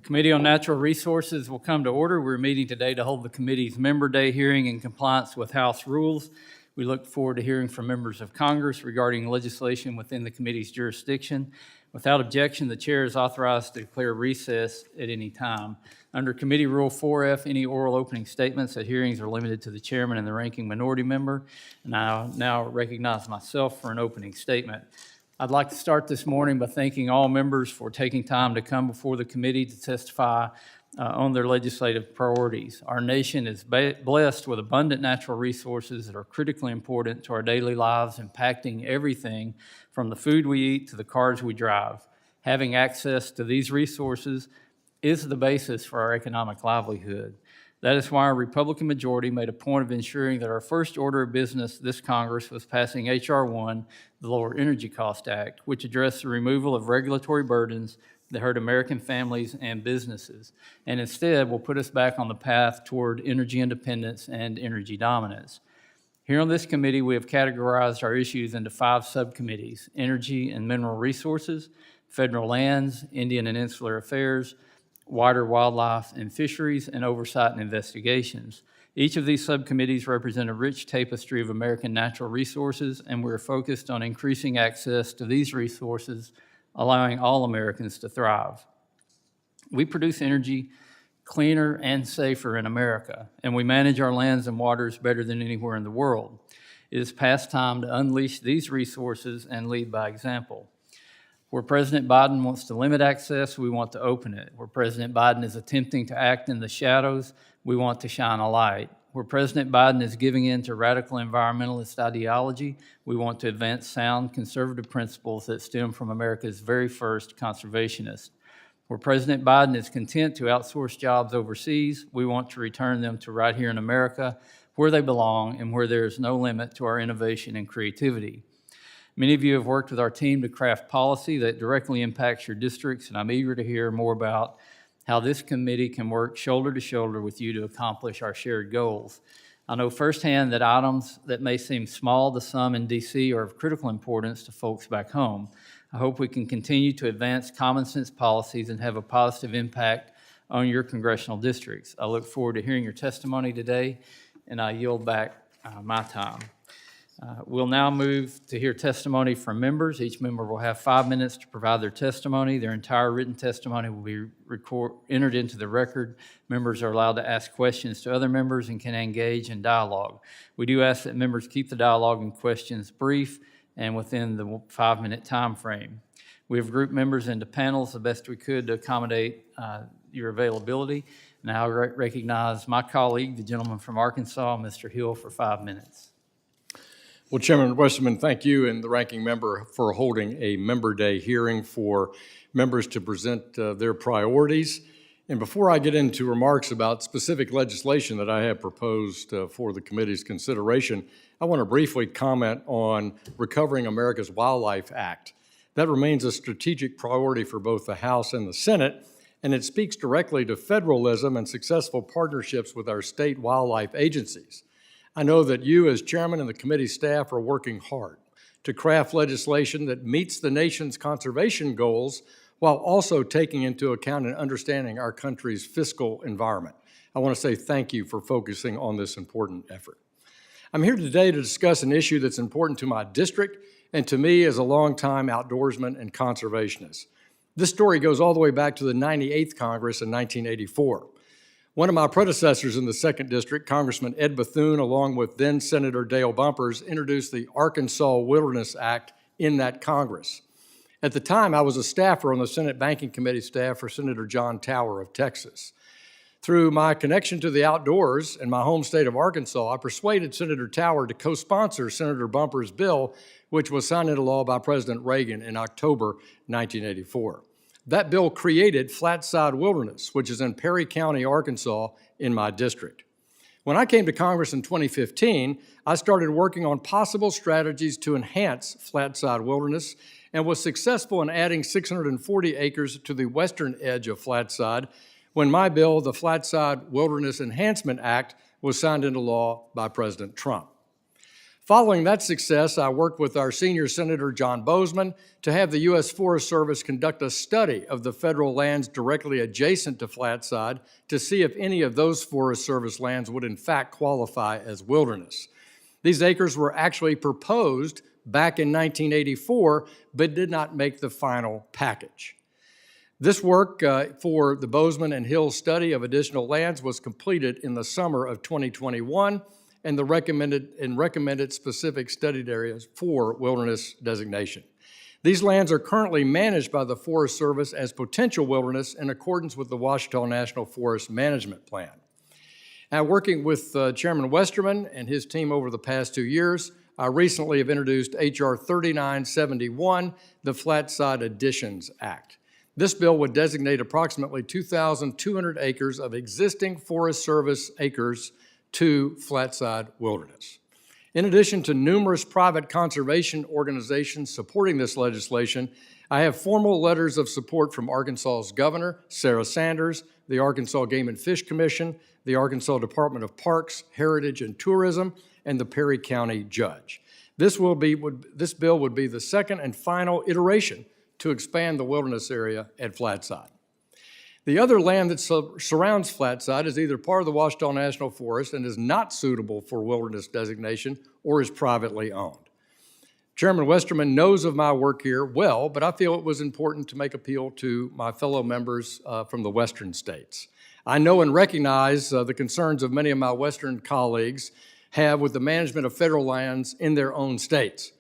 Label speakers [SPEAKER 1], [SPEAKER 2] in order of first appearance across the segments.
[SPEAKER 1] Committee on Natural Resources will come to order. We're meeting today to hold the committee's Member Day hearing in compliance with House rules. We look forward to hearing from members of Congress regarding legislation within the committee's jurisdiction. Without objection, the chair is authorized to declare recess at any time. Under Committee Rule 4F, any oral opening statements at hearings are limited to the chairman and the ranking minority member. And I now recognize myself for an opening statement. I'd like to start this morning by thanking all members for taking time to come before the committee to testify on their legislative priorities. Our nation is blessed with abundant natural resources that are critically important to our daily lives, impacting everything from the food we eat to the cars we drive. Having access to these resources is the basis for our economic livelihood. That is why our Republican majority made a point of ensuring that our first order of business this Congress was passing H.R. 1, the Lower Energy Cost Act, which addressed the removal of regulatory burdens that hurt American families and businesses, and instead will put us back on the path toward energy independence and energy dominance. Here on this committee, we have categorized our issues into 5 subcommittees: energy and mineral resources, federal lands, Indian and insular affairs, wider wildlife and fisheries, and oversight and investigations. Each of these subcommittees represent a rich tapestry of American natural resources, and we're focused on increasing access to these resources, allowing all Americans to thrive. We produce energy cleaner and safer in America, and we manage our lands and waters better than anywhere in the world. It is past time to unleash these resources and lead by example. Where President Biden wants to limit access, we want to open it. Where President Biden is attempting to act in the shadows, we want to shine a light. Where President Biden is giving in to radical environmentalist ideology, we want to advance sound conservative principles that stem from America's very first conservationists. Where President Biden is content to outsource jobs overseas, we want to return them to right here in America, where they belong and where there is no limit to our innovation and creativity. Many of you have worked with our team to craft policy that directly impacts your districts, and I'm eager to hear more about how this committee can work shoulder to shoulder with you to accomplish our shared goals. I know firsthand that items that may seem small to some in D.C. are of critical importance to folks back home. I hope we can continue to advance common sense policies and have a positive impact on your congressional districts. I look forward to hearing your testimony today, and I yield back my time. We'll now move to hear testimony from members. Each member will have 5 minutes to provide their testimony. Their entire written testimony will be entered into the record. Members are allowed to ask questions to other members and can engage in dialogue. We do ask that members keep the dialogue and questions brief and within the 5-minute time frame. We have grouped members into panels the best we could to accommodate your availability. Now I recognize my colleague, the gentleman from Arkansas, Mr. Hill, for 5 minutes.
[SPEAKER 2] Well, Chairman Westerman, thank you and the ranking member for holding a Member Day hearing for members to present their priorities. And before I get into remarks about specific legislation that I have proposed for the committee's consideration, I want to briefly comment on Recovering America's Wildlife Act. That remains a strategic priority for both the House and the Senate, and it speaks directly to federalism and successful partnerships with our state wildlife agencies. I know that you, as chairman and the committee staff, are working hard to craft legislation that meets the nation's conservation goals while also taking into account and understanding our country's fiscal environment. I want to say thank you for focusing on this important effort. I'm here today to discuss an issue that's important to my district and to me as a longtime outdoorsman and conservationist. This story goes all the way back to the 98th Congress in 1984. One of my predecessors in the 2nd District, Congressman Ed Bethune, along with then Senator Dale Bumpers, introduced the Arkansas Wilderness Act in that Congress. At the time, I was a staffer on the Senate Banking Committee staff for Senator John Tower of Texas. Through my connection to the outdoors in my home state of Arkansas, I persuaded Senator Tower to co-sponsor Senator Bumpers' bill, which was signed into law by President Reagan in October 1984. That bill created Flatside Wilderness, which is in Perry County, Arkansas, in my district. When I came to Congress in 2015, I started working on possible strategies to enhance Flatside Wilderness and was successful in adding 640 acres to the western edge of Flatside when my bill, the Flatside Wilderness Enhancement Act, was signed into law by President Trump. Following that success, I worked with our senior Senator John Bozeman to have the U.S. Forest Service conduct a study of the federal lands directly adjacent to Flatside to see if any of those Forest Service lands would in fact qualify as wilderness. These acres were actually proposed back in 1984, but did not make the final package. This work for the Bozeman and Hill study of additional lands was completed in the summer of 2021, and the recommended specific studied areas for wilderness designation. These lands are currently managed by the Forest Service as potential wilderness in accordance with the Ouachita National Forest Management Plan. Now, working with Chairman Westerman and his team over the past 2 years, I recently have introduced H.R. 3971, the Flatside Additions Act. This bill would designate approximately 2,200 acres of existing Forest Service acres to Flatside wilderness. In addition to numerous private conservation organizations supporting this legislation, I have formal letters of support from Arkansas's Governor, Sarah Sanders, the Arkansas Game and Fish Commission, the Arkansas Department of Parks, Heritage, and Tourism, and the Perry County Judge. This bill would be the second and final iteration to expand the wilderness area at Flatside. The other land that surrounds Flatside is either part of the Ouachita National Forest and is not suitable for wilderness designation or is privately owned. Chairman Westerman knows of my work here well, but I feel it was important to make appeal to my fellow members from the western states. I know and recognize the concerns of many of my western colleagues have with the management of federal lands in their own states.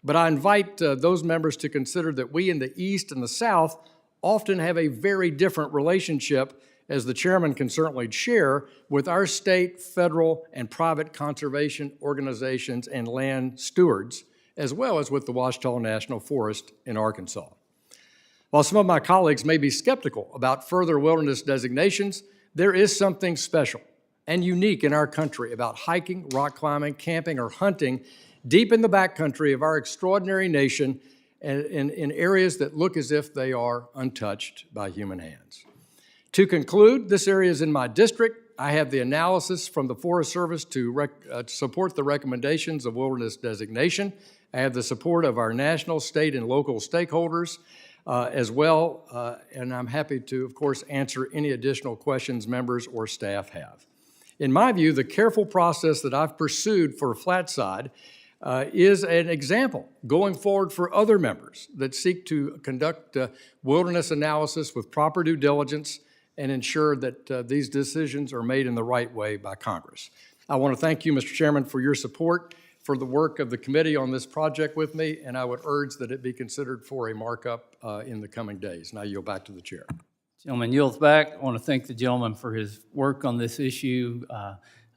[SPEAKER 2] But I invite those members to consider that we in the East and the South often have a very different relationship, as the chairman can certainly share, with our state, federal, and private conservation organizations and land stewards, as well as with the Ouachita National Forest in Arkansas. While some of my colleagues may be skeptical about further wilderness designations, there is something special and unique in our country about hiking, rock climbing, camping, or hunting deep in the backcountry of our extraordinary nation and in areas that look as if they are untouched by human hands. To conclude, this area is in my district. I have the analysis from the Forest Service to support the recommendations of wilderness designation. I have the support of our national, state, and local stakeholders as well, and I'm happy to, of course, answer any additional questions members or staff have. In my view, the careful process that I've pursued for Flatside is an example going forward for other members that seek to conduct wilderness analysis with proper due diligence and ensure that these decisions are made in the right way by Congress. I want to thank you, Mr. Chairman, for your support for the work of the committee on this project with me, and I would urge that it be considered for a markup in the coming days. Now I yield back to the chair.
[SPEAKER 1] Gentleman yields back. I want to thank the gentleman for his work on this issue.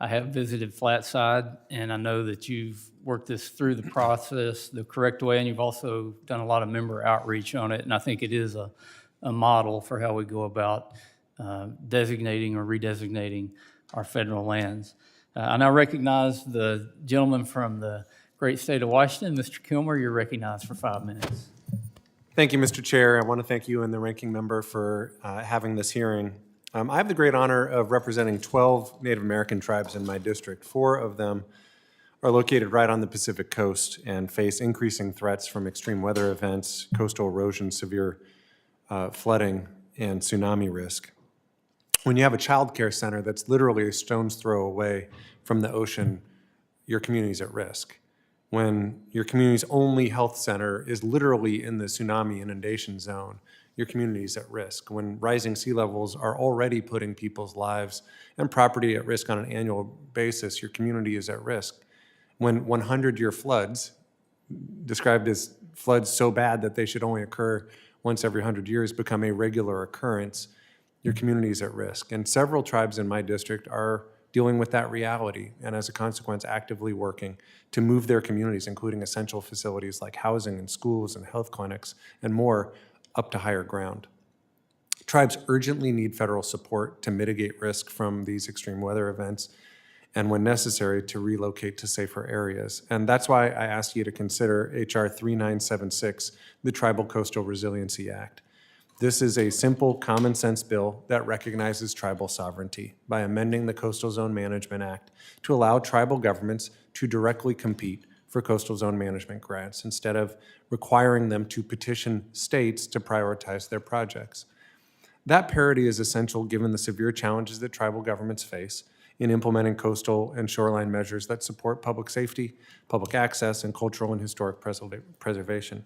[SPEAKER 1] I have visited Flatside, and I know that you've worked this through the process the correct way, and you've also done a lot of member outreach on it, and I think it is a model for how we go about designating or redesignating our federal lands. I now recognize the gentleman from the great state of Washington, Mr. Kilmer. You're recognized for 5 minutes.
[SPEAKER 3] Thank you, Mr. Chair. I want to thank you and the ranking member for having this hearing. I have the great honor of representing 12 Native American tribes in my district. 4 of them are located right on the Pacific coast and face increasing threats from extreme weather events, coastal erosion, severe flooding, and tsunami risk. When you have a child care center that's literally a stone's throw away from the ocean, your community's at risk. When your community's only health center is literally in the tsunami inundation zone, your community is at risk. When rising sea levels are already putting people's lives and property at risk on an annual basis, your community is at risk. When 100-year floods, described as floods so bad that they should only occur once every 100 years, become a regular occurrence, your community is at risk. And several tribes in my district are dealing with that reality, and as a consequence, actively working to move their communities, including essential facilities like housing and schools and health clinics and more, up to higher ground. Tribes urgently need federal support to mitigate risk from these extreme weather events and, when necessary, to relocate to safer areas. And that's why I asked you to consider H.R. 3976, the Tribal Coastal Resiliency Act. This is a simple, common sense bill that recognizes tribal sovereignty by amending the Coastal Zone Management Act to allow tribal governments to directly compete for coastal zone management grants instead of requiring them to petition states to prioritize their projects. That parity is essential given the severe challenges that tribal governments face in implementing coastal and shoreline measures that support public safety, public access, and cultural and historic preservation.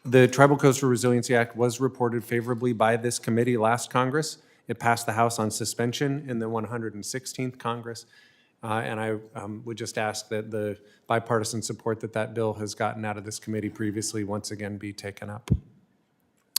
[SPEAKER 3] The Tribal Coastal Resiliency Act was reported favorably by this committee last Congress. It passed the House on suspension in the 116th Congress. And I would just ask that the bipartisan support that that bill has gotten out of this committee previously once again be taken up.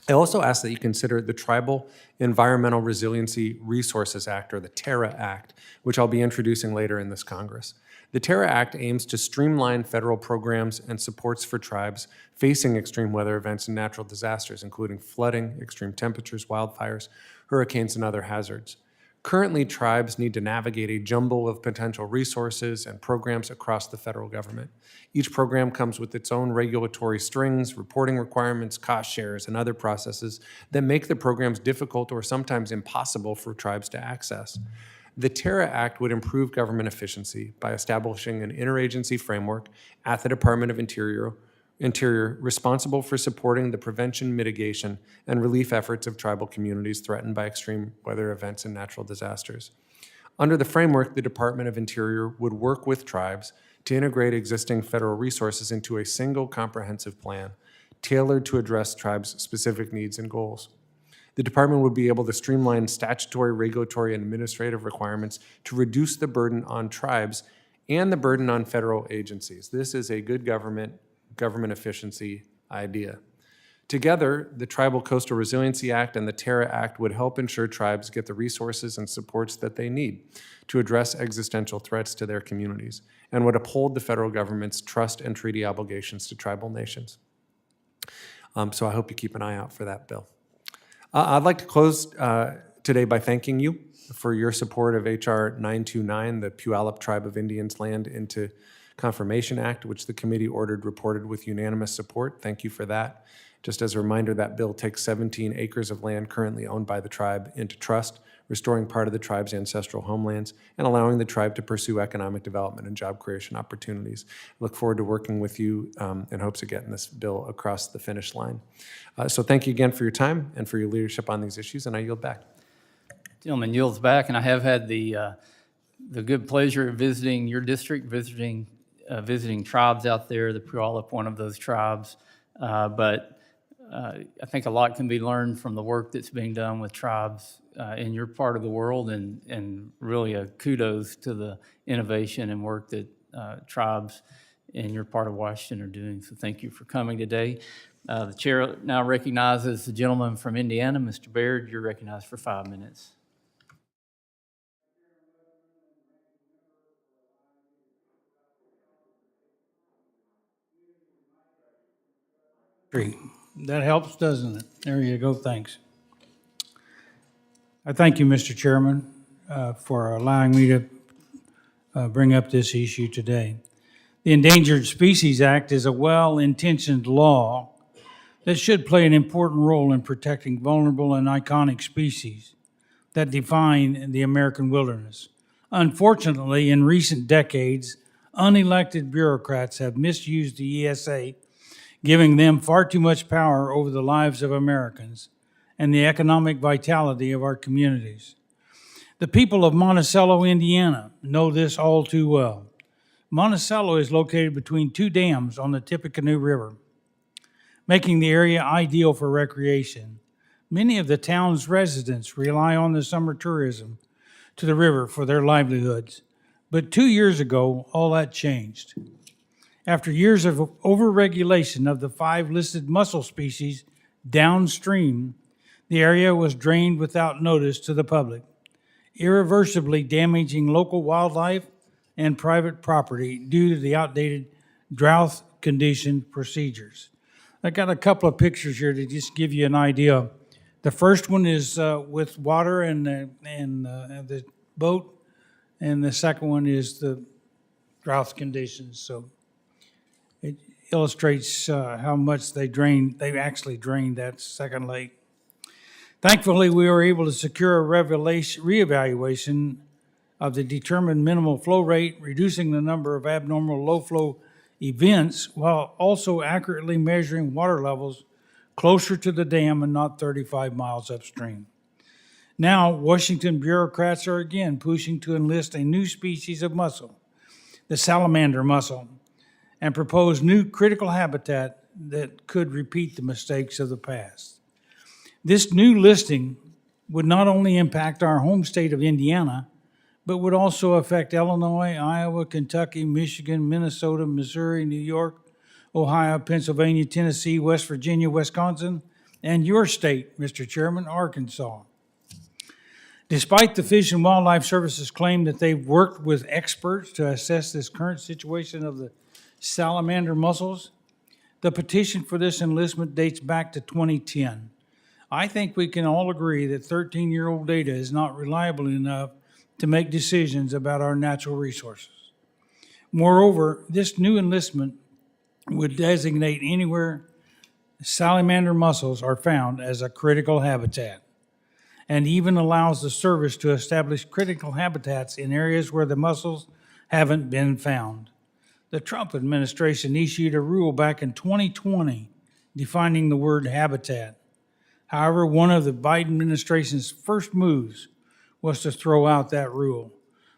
[SPEAKER 3] I also ask that you consider the Tribal Environmental Resiliency Resources Act, or the TERRA Act, which I'll be introducing later in this Congress. The TERRA Act aims to streamline federal programs and supports for tribes facing extreme weather events and natural disasters, including flooding, extreme temperatures, wildfires, hurricanes, and other hazards. Currently, tribes need to navigate a jumble of potential resources and programs across the federal government. Each program comes with its own regulatory strings, reporting requirements, cost shares, and other processes that make the programs difficult or sometimes impossible for tribes to access. The TERRA Act would improve government efficiency by establishing an interagency framework at the Department of Interior responsible for supporting the prevention, mitigation, and relief efforts of tribal communities threatened by extreme weather events and natural disasters. Under the framework, the Department of Interior would work with tribes to integrate existing federal resources into a single comprehensive plan tailored to address tribes' specific needs and goals. The department would be able to streamline statutory, regulatory, and administrative requirements to reduce the burden on tribes and the burden on federal agencies. This is a good government efficiency idea. Together, the Tribal Coastal Resiliency Act and the TERRA Act would help ensure tribes get the resources and supports that they need to address existential threats to their communities, and would uphold the federal government's trust and treaty obligations to tribal nations. So I hope you keep an eye out for that bill. I'd like to close today by thanking you for your support of H.R. 929, the Puyallup Tribe of Indians Land into Confirmation Act, which the committee ordered reported with unanimous support. Thank you for that. Just as a reminder, that bill takes 17 acres of land currently owned by the tribe into trust, restoring part of the tribe's ancestral homelands, and allowing the tribe to pursue economic development and job creation opportunities. I look forward to working with you in hopes of getting this bill across the finish line. So thank you again for your time and for your leadership on these issues, and I yield back.
[SPEAKER 1] Gentleman yields back, and I have had the good pleasure of visiting your district, visiting tribes out there, the Puyallup, one of those tribes. But I think a lot can be learned from the work that's being done with tribes in your part of the world, and really a kudos to the innovation and work that tribes in your part of Washington are doing. So thank you for coming today. The chair now recognizes the gentleman from Indiana, Mr. Baird. You're recognized for 5 minutes.
[SPEAKER 4] That helps, doesn't it? There you go, thanks. I thank you, Mr. Chairman, for allowing me to bring up this issue today. The Endangered Species Act is a well-intentioned law that should play an important role in protecting vulnerable and iconic species that define the American wilderness. Unfortunately, in recent decades, unelected bureaucrats have misused the ESA, giving them far too much power over the lives of Americans and the economic vitality of our communities. The people of Monticello, Indiana, know this all too well. Monticello is located between two dams on the Tippecanoe River, making the area ideal for recreation. Many of the town's residents rely on the summer tourism to the river for their livelihoods. But 2 years ago, all that changed. After years of overregulation of the 5 listed mussel species downstream, the area was drained without notice to the public, irreversibly damaging local wildlife and private property due to the outdated drought condition procedures. I got a couple of pictures here to just give you an idea. The first one is with water and the boat, and the second one is the drought conditions. So it illustrates how much they actually drained that second lake. Thankfully, we were able to secure a reevaluation of the determined minimal flow rate, reducing the number of abnormal low flow events while also accurately measuring water levels closer to the dam and not 35 miles upstream. Now, Washington bureaucrats are again pushing to enlist a new species of mussel, the salamander mussel, and propose new critical habitat that could repeat the mistakes of the past. This new listing would not only impact our home state of Indiana, but would also affect Illinois, Iowa, Kentucky, Michigan, Minnesota, Missouri, New York, Ohio, Pennsylvania, Tennessee, West Virginia, Wisconsin, and your state, Mr. Chairman, Arkansas. Despite the Fish and Wildlife Service's claim that they've worked with experts to assess this current situation of the salamander mussels, the petition for this enlistment dates back to 2010. I think we can all agree that 13-year-old data is not reliable enough to make decisions about our natural resources. Moreover, this new enlistment would designate anywhere salamander mussels are found as a critical habitat, and even allows the service to establish critical habitats in areas where the mussels haven't been found. The Trump administration issued a rule back in 2020 defining the word habitat. However, one of the Biden administration's first moves was to throw out that rule.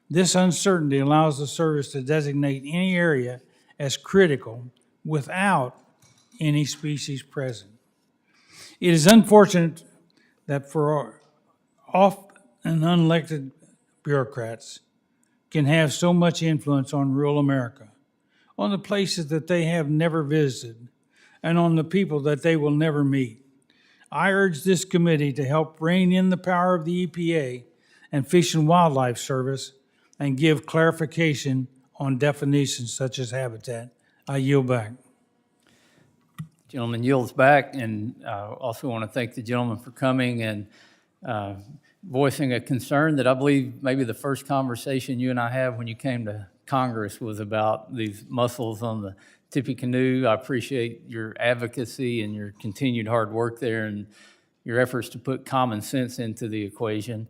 [SPEAKER 4] This uncertainty allows the service to designate any area as critical without any species present. It is unfortunate that for oft and unelected bureaucrats can have so much influence on rural America, on the places that they have never visited, and on the people that they will never meet. I urge this committee to help rein in the power of the EPA and Fish and Wildlife Service and give clarification on definitions such as habitat. I yield back.
[SPEAKER 1] Gentleman yields back, and also want to thank the gentleman for coming and voicing a concern that I believe maybe the first conversation you and I had when you came to Congress was about these mussels on the Tippecanoe. I appreciate your advocacy and your continued hard work there and your efforts to put common sense into the equation,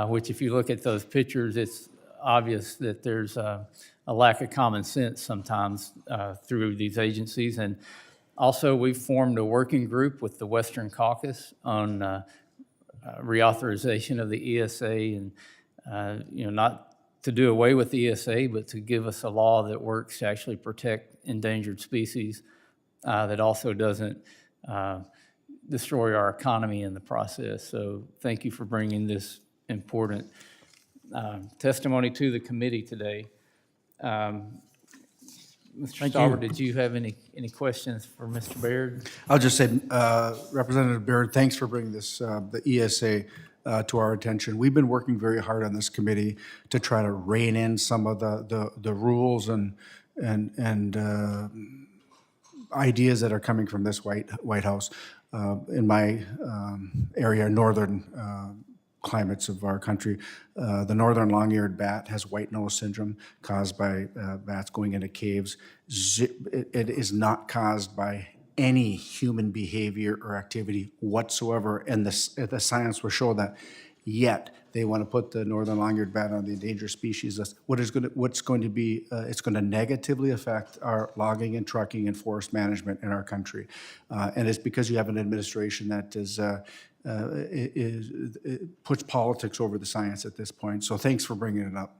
[SPEAKER 1] which if you look at those pictures, it's obvious that there's a lack of common sense sometimes through these agencies. And also, we've formed a working group with the Western Caucus on reauthorization of the ESA, and not to do away with the ESA, but to give us a law that works to actually protect endangered species that also doesn't destroy our economy in the process. So thank you for bringing this important testimony to the committee today. Mr. Stauber, did you have any questions for Mr. Baird?
[SPEAKER 5] I'll just say, Representative Baird, thanks for bringing this, the ESA to our attention. We've been working very hard on this committee to try to rein in some of the rules and ideas that are coming from this White House. In my area, northern climates of our country, the northern long-eared bat has white nose syndrome caused by bats going into caves. It is not caused by any human behavior or activity whatsoever, and the science will show that. Yet they want to put the northern long-eared bat on the endangered species list. It's going to negatively affect our logging and trucking and forest management in our country, and it's because you have an administration that puts politics over the science at this point. So thanks for bringing it up.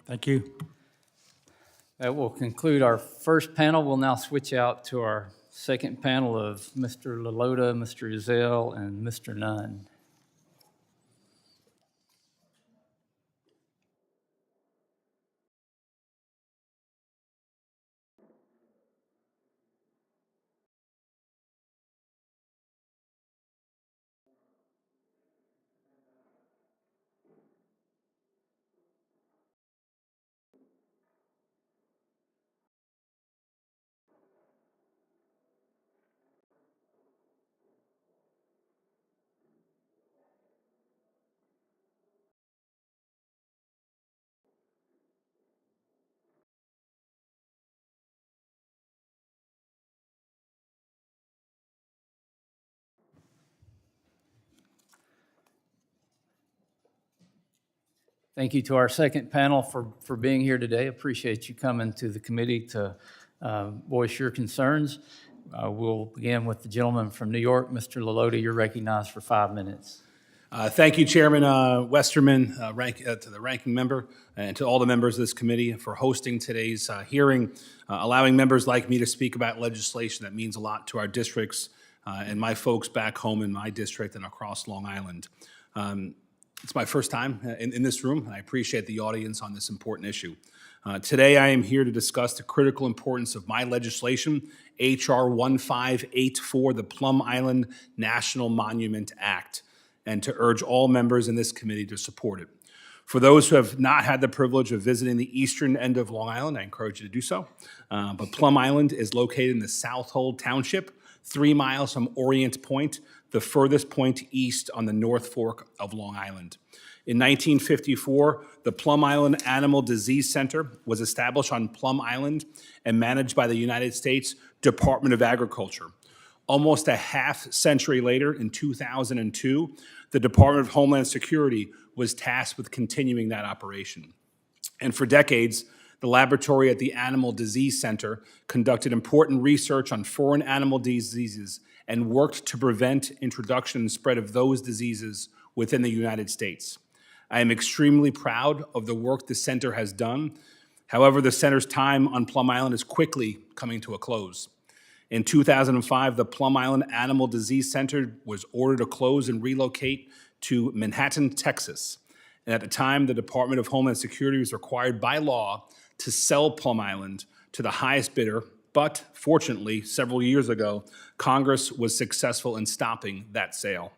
[SPEAKER 4] Thank you.
[SPEAKER 1] That will conclude our first panel. We'll now switch out to our second panel of Mr. Lalota, Mr. Ezell, and Mr. Nunn. Thank you to our second panel for being here today. Appreciate you coming to the committee to voice your concerns. We'll begin with the gentleman from New York, Mr. Lalota. You're recognized for 5 minutes.
[SPEAKER 6] Thank you, Chairman Westerman, to the ranking member, and to all the members of this committee for hosting today's hearing, allowing members like me to speak about legislation that means a lot to our districts and my folks back home in my district and across Long Island. It's my first time in this room, and I appreciate the audience on this important issue. Today, I am here to discuss the critical importance of my legislation, H.R. 1584, the Plum Island National Monument Act, and to urge all members in this committee to support it. For those who have not had the privilege of visiting the eastern end of Long Island, I encourage you to do so. But Plum Island is located in the Southold Township, 3 miles from Orient Point, the furthest point east on the North Fork of Long Island. In 1954, the Plum Island Animal Disease Center was established on Plum Island and managed by the United States Department of Agriculture. Almost a half century later, in 2002, the Department of Homeland Security was tasked with continuing that operation. And for decades, the laboratory at the Animal Disease Center conducted important research on foreign animal diseases and worked to prevent introduction and spread of those diseases within the United States. I am extremely proud of the work the center has done. However, the center's time on Plum Island is quickly coming to a close. In 2005, the Plum Island Animal Disease Center was ordered to close and relocate to Manhattan, Texas. And at the time, the Department of Homeland Security was required by law to sell Plum Island to the highest bidder, but fortunately, several years ago, Congress was successful in stopping that sale.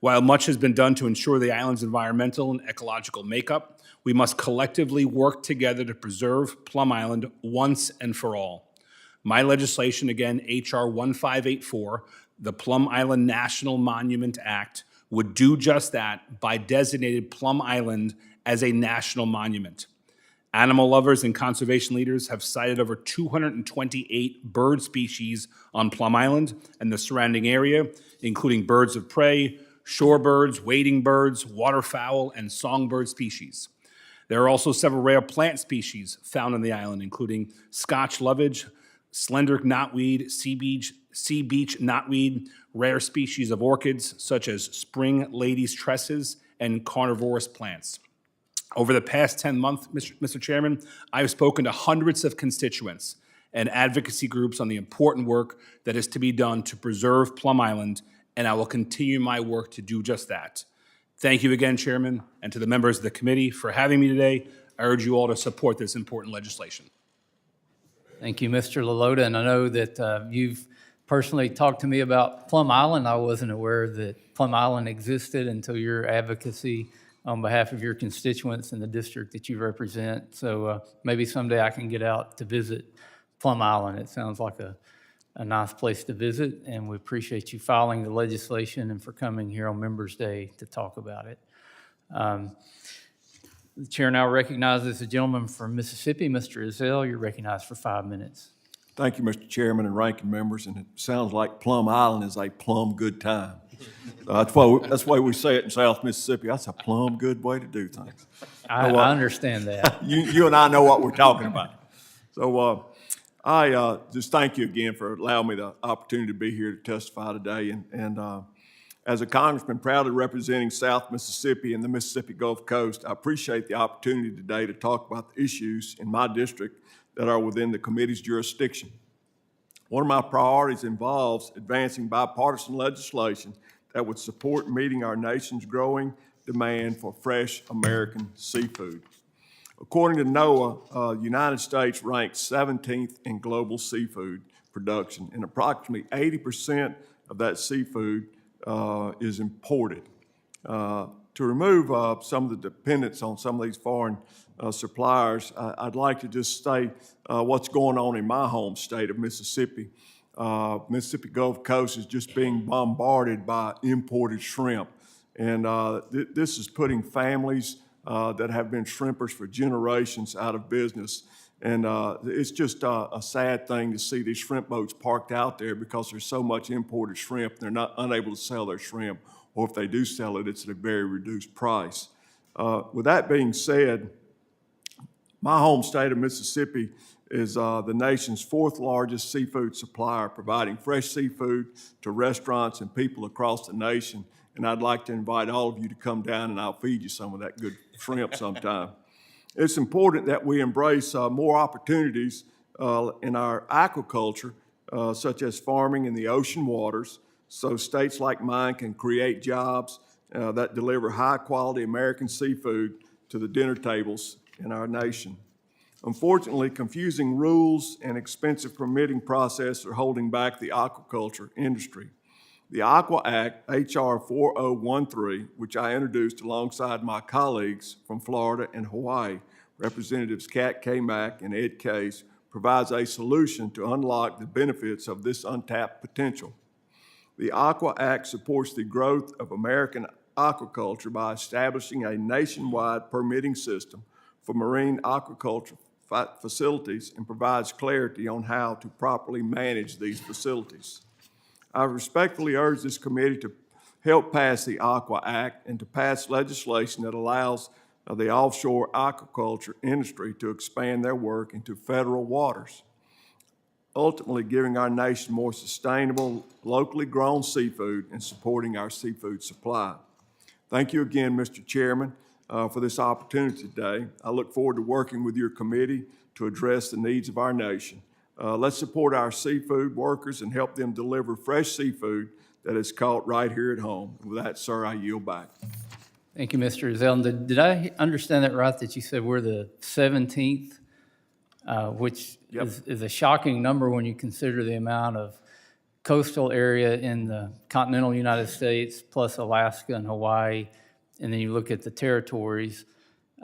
[SPEAKER 6] While much has been done to ensure the island's environmental and ecological makeup, we must collectively work together to preserve Plum Island once and for all. My legislation, again, H.R. 1584, the Plum Island National Monument Act, would do just that by designating Plum Island as a national monument. Animal lovers and conservation leaders have cited over 228 bird species on Plum Island and the surrounding area, including birds of prey, shorebirds, wading birds, waterfowl, and songbird species. There are also several rare plant species found on the island, including Scotch lovage, slender knotweed, sea beach knotweed, rare species of orchids such as spring ladies' tresses, and carnivorous plants. Over the past 10 months, Mr. Chairman, I have spoken to hundreds of constituents and advocacy groups on the important work that is to be done to preserve Plum Island, and I will continue my work to do just that. Thank you again, Chairman, and to the members of the committee for having me today. I urge you all to support this important legislation.
[SPEAKER 1] Thank you, Mr. Lalota, and I know that you've personally talked to me about Plum Island. I wasn't aware that Plum Island existed until your advocacy on behalf of your constituents in the district that you represent. So maybe someday I can get out to visit Plum Island. It sounds like a nice place to visit, and we appreciate you filing the legislation and for coming here on Members' Day to talk about it. The chair now recognizes the gentleman from Mississippi, Mr. Ezell. You're recognized for 5 minutes.
[SPEAKER 7] Thank you, Mr. Chairman and ranking members, and it sounds like Plum Island is a plum good time. That's why we say it in South Mississippi. That's a plum good way to do things.
[SPEAKER 1] I understand that.
[SPEAKER 7] You and I know what we're talking about. So I just thank you again for allowing me the opportunity to be here to testify today. And as a congressman proudly representing South Mississippi and the Mississippi Gulf Coast, I appreciate the opportunity today to talk about the issues in my district that are within the committee's jurisdiction. One of my priorities involves advancing bipartisan legislation that would support meeting our nation's growing demand for fresh American seafood. According to NOAA, the United States ranks 17th in global seafood production, and approximately 80% of that seafood is imported. To remove some of the dependence on some of these foreign suppliers, I'd like to just say what's going on in my home state of Mississippi. Mississippi Gulf Coast is just being bombarded by imported shrimp. And this is putting families that have been shrimpers for generations out of business. And it's just a sad thing to see these shrimp boats parked out there because there's so much imported shrimp. They're not unable to sell their shrimp, or if they do sell it, it's at a very reduced price. With that being said, my home state of Mississippi is the nation's fourth largest seafood supplier, providing fresh seafood to restaurants and people across the nation. And I'd like to invite all of you to come down and I'll feed you some of that good shrimp sometime. It's important that we embrace more opportunities in our aquaculture, such as farming in the ocean waters, so states like mine can create jobs that deliver high-quality American seafood to the dinner tables in our nation. Unfortunately, confusing rules and expensive permitting process are holding back the aquaculture industry. The Aqua Act, H.R. 4013, which I introduced alongside my colleagues from Florida and Hawaii, Representatives Kat K. Mack and Ed Case, provides a solution to unlock the benefits of this untapped potential. The Aqua Act supports the growth of American aquaculture by establishing a nationwide permitting system for marine aquaculture facilities and provides clarity on how to properly manage these facilities. I respectfully urge this committee to help pass the Aqua Act and to pass legislation that allows the offshore aquaculture industry to expand their work into federal waters, ultimately giving our nation more sustainable, locally grown seafood and supporting our seafood supply. Thank you again, Mr. Chairman, for this opportunity today. I look forward to working with your committee to address the needs of our nation. Let's support our seafood workers and help them deliver fresh seafood that is caught right here at home. And with that, sir, I yield back.
[SPEAKER 1] Thank you, Mr. Zeldin. Did I understand that right, that you said we're the 17th, which
[SPEAKER 7] Yep.
[SPEAKER 1] is a shocking number when you consider the amount of coastal area in the continental United States, plus Alaska and Hawaii, and then you look at the territories.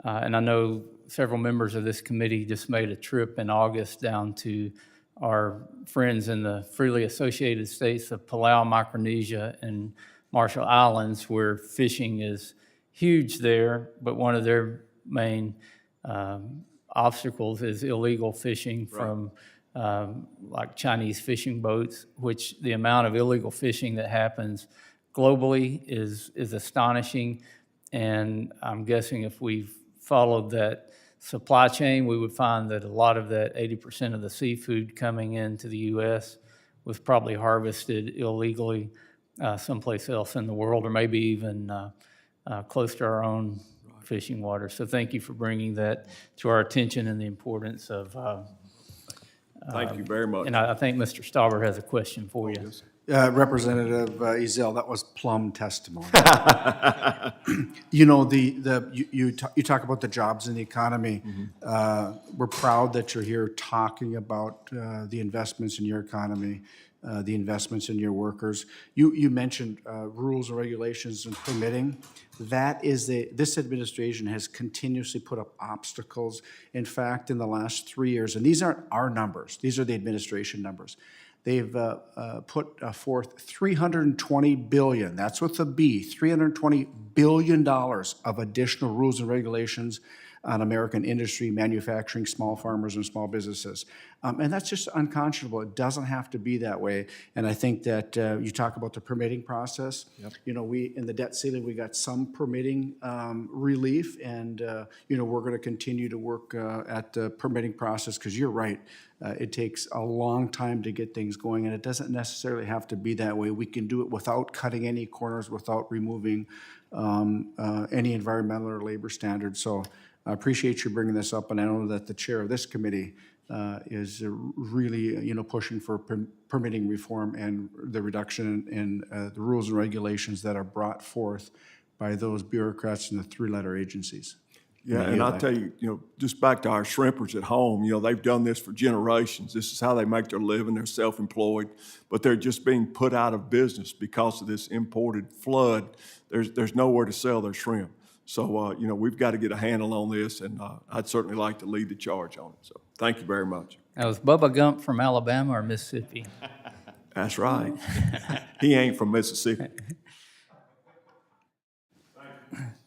[SPEAKER 1] And I know several members of this committee just made a trip in August down to our friends in the freely associated states of Palau, Micronesia, and Marshall Islands, where fishing is huge there, but one of their main obstacles is illegal fishing from like Chinese fishing boats, which the amount of illegal fishing that happens globally is astonishing. And I'm guessing if we've followed that supply chain, we would find that a lot of that 80% of the seafood coming into the U.S. was probably harvested illegally someplace else in the world, or maybe even close to our own fishing waters. So thank you for bringing that to our attention and the importance of.
[SPEAKER 7] Thank you very much.
[SPEAKER 1] And I think Mr. Stauber has a question for you.
[SPEAKER 5] Representative Ezell, that was plum testimony. You know, you talk about the jobs in the economy. We're proud that you're here talking about the investments in your economy, the investments in your workers. You mentioned rules and regulations and permitting. That is this administration has continuously put up obstacles. In fact, in the last 3 years, and these aren't our numbers, these are the administration numbers. They've put forth $320 billion, that's with a B, $320 billion of additional rules and regulations on American industry, manufacturing, small farmers, and small businesses. And that's just unconscionable. It doesn't have to be that way. And I think that you talk about the permitting process. Yep. You know, in the debt ceiling, we got some permitting relief, and you know, we're going to continue to work at the permitting process, because you're right. It takes a long time to get things going, and it doesn't necessarily have to be that way. We can do it without cutting any corners, without removing any environmental or labor standards. So I appreciate you bringing this up, and I know that the chair of this committee is really, you know, pushing for permitting reform and the reduction in the rules and regulations that are brought forth by those bureaucrats and the three-letter agencies.
[SPEAKER 7] Yeah, and I'll tell you, you know, just back to our shrimpers at home, you know, they've done this for generations. This is how they make their living. They're self-employed, but they're just being put out of business because of this imported flood. There's nowhere to sell their shrimp. So, you know, we've got to get a handle on this, and I'd certainly like to lead the charge on it. So thank you very much.
[SPEAKER 1] Now, was Bubba Gump from Alabama or Mississippi?
[SPEAKER 7] That's right. He ain't from Mississippi.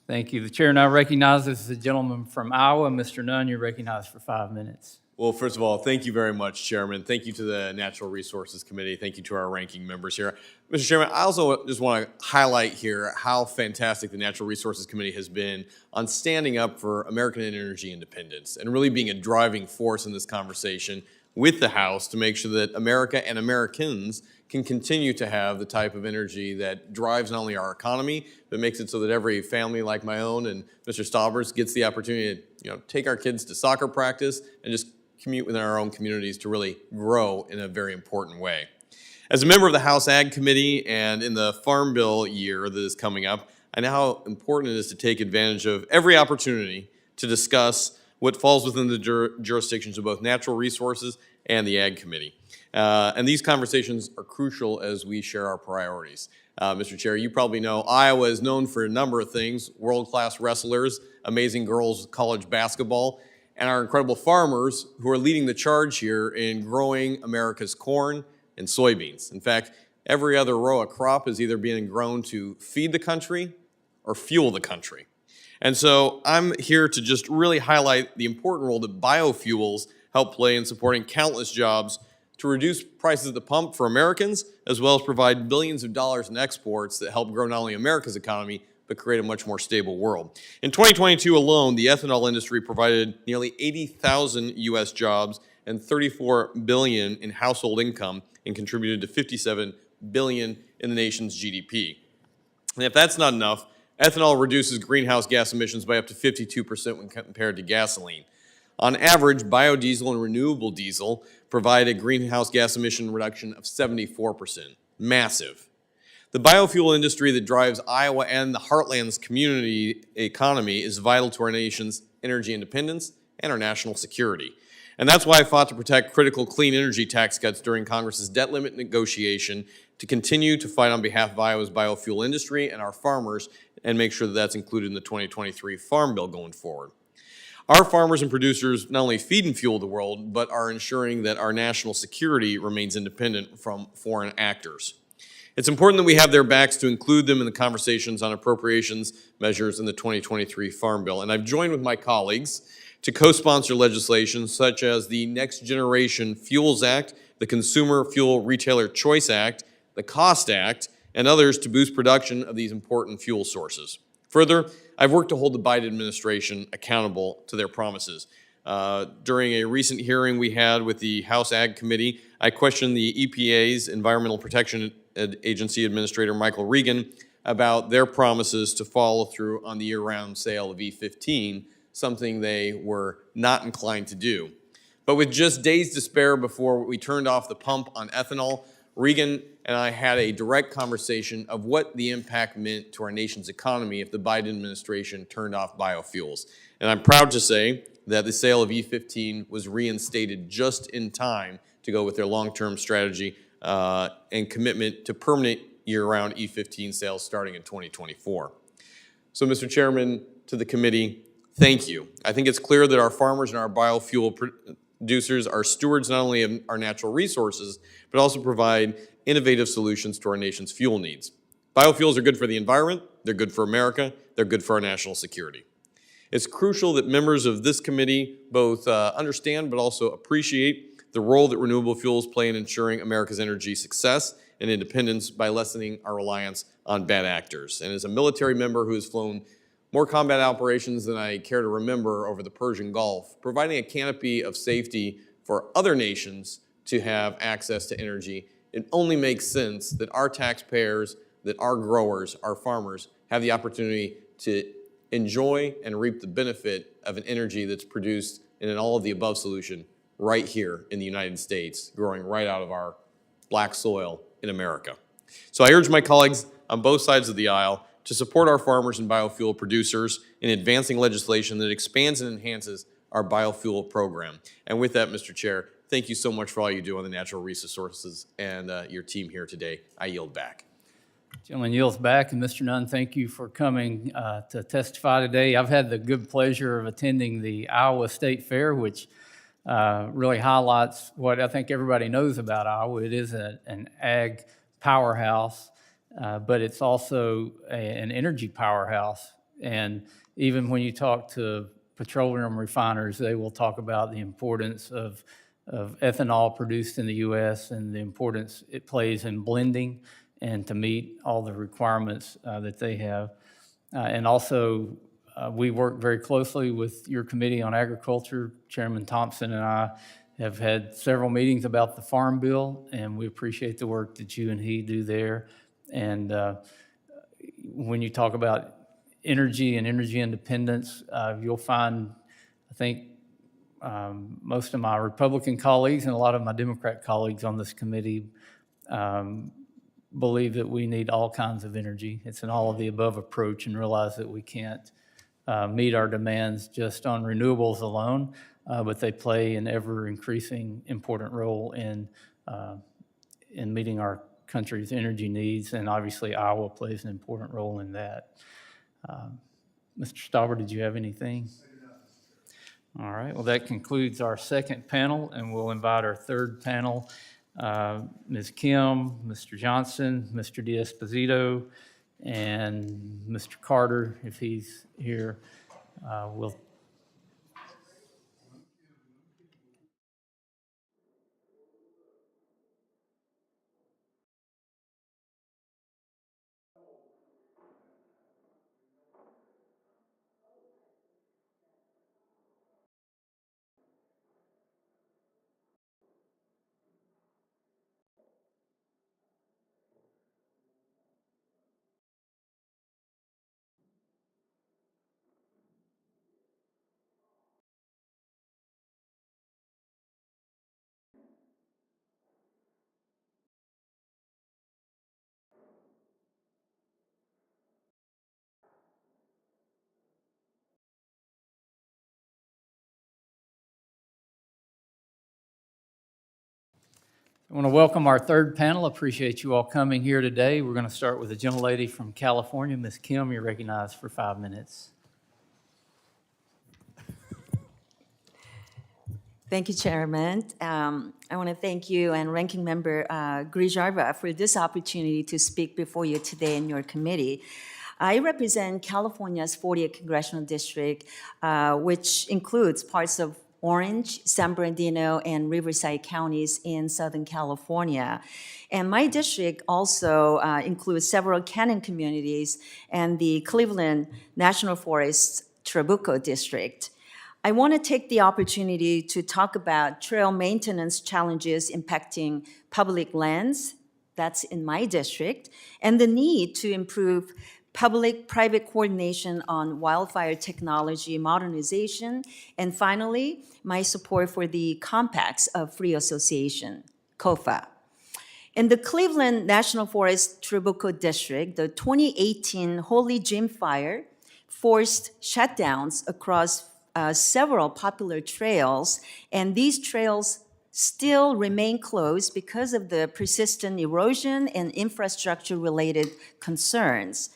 [SPEAKER 1] Thank you. The chair now recognizes the gentleman from Iowa. Mr. Nunn, you're recognized for 5 minutes.
[SPEAKER 8] Well, first of all, thank you very much, Chairman. Thank you to the Natural Resources Committee. Thank you to our ranking members here. Mr. Chairman, I also just want to highlight here how fantastic the Natural Resources Committee has been on standing up for American energy independence and really being a driving force in this conversation with the House to make sure that America and Americans can continue to have the type of energy that drives not only our economy, but makes it so that every family like my own and Mr. Staubers gets the opportunity to take our kids to soccer practice and just commute within our own communities to really grow in a very important way. As a member of the House Ag Committee and in the Farm Bill year that is coming up, I know how important it is to take advantage of every opportunity to discuss what falls within the jurisdictions of both Natural Resources and the Ag Committee. And these conversations are crucial as we share our priorities. Mr. Chair, you probably know Iowa is known for a number of things: world-class wrestlers, amazing girls college basketball, and our incredible farmers who are leading the charge here in growing America's corn and soybeans. In fact, every other row of crop is either being grown to feed the country or fuel the country. And so I'm here to just really highlight the important role that biofuels help play in supporting countless jobs to reduce prices at the pump for Americans, as well as provide billions of dollars in exports that help grow not only America's economy, but create a much more stable world. In 2022 alone, the ethanol industry provided nearly 80,000 U.S. jobs and $34 billion in household income and contributed to $57 billion in the nation's GDP. And if that's not enough, ethanol reduces greenhouse gas emissions by up to 52% when compared to gasoline. On average, biodiesel and renewable diesel provide a greenhouse gas emission reduction of 74%. Massive. The biofuel industry that drives Iowa and the Heartland's community economy is vital to our nation's energy independence and our national security. And that's why I fought to protect critical clean energy tax cuts during Congress's debt limit negotiation, to continue to fight on behalf of Iowa's biofuel industry and our farmers and make sure that that's included in the 2023 Farm Bill going forward. Our farmers and producers not only feed and fuel the world, but are ensuring that our national security remains independent from foreign actors. It's important that we have their backs to include them in the conversations on appropriations measures in the 2023 Farm Bill. And I've joined with my colleagues to co-sponsor legislation such as the Next Generation Fuels Act, the Consumer Fuel Retailer Choice Act, the COST Act, and others to boost production of these important fuel sources. Further, I've worked to hold the Biden administration accountable to their promises. During a recent hearing we had with the House Ag Committee, I questioned the EPA's Environmental Protection Agency Administrator Michael Regan about their promises to follow through on the year-round sale of E15, something they were not inclined to do. But with just days to spare before we turned off the pump on ethanol, Regan and I had a direct conversation of what the impact meant to our nation's economy if the Biden administration turned off biofuels. And I'm proud to say that the sale of E15 was reinstated just in time to go with their long-term strategy and commitment to permanent year-round E15 sales starting in 2024. So, Mr. Chairman, to the committee, thank you. I think it's clear that our farmers and our biofuel producers are stewards not only of our natural resources, but also provide innovative solutions to our nation's fuel needs. Biofuels are good for the environment, they're good for America, they're good for our national security. It's crucial that members of this committee both understand but also appreciate the role that renewable fuels play in ensuring America's energy success and independence by lessening our reliance on bad actors. And as a military member who has flown more combat operations than I care to remember over the Persian Gulf, providing a canopy of safety for other nations to have access to energy, it only makes sense that our taxpayers, that our growers, our farmers have the opportunity to enjoy and reap the benefit of an energy that's produced in an all-of-the-above solution right here in the United States, growing right out of our black soil in America. So I urge my colleagues on both sides of the aisle to support our farmers and biofuel producers in advancing legislation that expands and enhances our biofuel program. And with that, Mr. Chair, thank you so much for all you do on the natural resources and your team here today. I yield back.
[SPEAKER 1] Gentleman yields back, and Mr. Nunn, thank you for coming to testify today. I've had the good pleasure of attending the Iowa State Fair, which really highlights what I think everybody knows about Iowa. It is an ag powerhouse, but it's also an energy powerhouse. And even when you talk to petroleum refiners, they will talk about the importance of ethanol produced in the U.S. and the importance it plays in blending and to meet all the requirements that they have. And also, we work very closely with your Committee on Agriculture. Chairman Thompson and I have had several meetings about the Farm Bill, and we appreciate the work that you and he do there. And when you talk about energy and energy independence, you'll find, I think, most of my Republican colleagues and a lot of my Democrat colleagues on this committee believe that we need all kinds of energy. It's an all-of-the-above approach, and realize that we can't meet our demands just on renewables alone, but they play an ever-increasing important role in meeting our country's energy needs, and obviously Iowa plays an important role in that. Mr. Stauber, did you have anything? All right, well, that concludes our second panel, and we'll invite our third panel, Ms. Kim, Mr. Johnson, Mr. D'Esposito, and Mr. Carter, if he's here. We'll I want to welcome our third panel. Appreciate you all coming here today. We're going to start with a gentlelady from California. Ms. Kim, you're recognized for 5 minutes.
[SPEAKER 9] Thank you, Chairman. I want to thank you and Ranking Member Grijalva for this opportunity to speak before you today in your committee. I represent California's 40th Congressional District, which includes parts of Orange, San Bernardino, and Riverside counties in Southern California. And my district also includes several canyon communities and the Cleveland National Forest Trabuco District. I want to take the opportunity to talk about trail maintenance challenges impacting public lands, that's in my district, and the need to improve public-private coordination on wildfire technology modernization, and finally, my support for the Compacts of Free Association, COFA. In the Cleveland National Forest Trabuco District, the 2018 Holy Jim Fire forced shutdowns across several popular trails, and these trails still remain closed because of the persistent erosion and infrastructure-related concerns.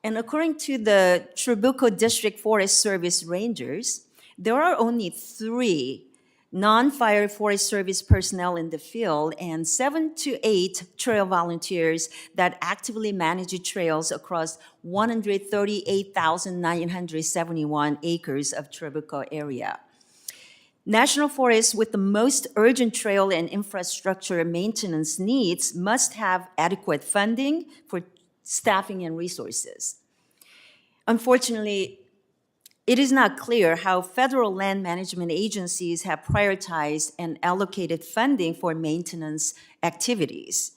[SPEAKER 9] And according to the Trabuco District Forest Service Rangers, there are only 3 non-fire Forest Service personnel in the field and 7 to 8 trail volunteers that actively manage trails across 138,971 acres of Trabuco area. National forests with the most urgent trail and infrastructure maintenance needs must have adequate funding for staffing and resources. Unfortunately, it is not clear how federal land management agencies have prioritized and allocated funding for maintenance activities.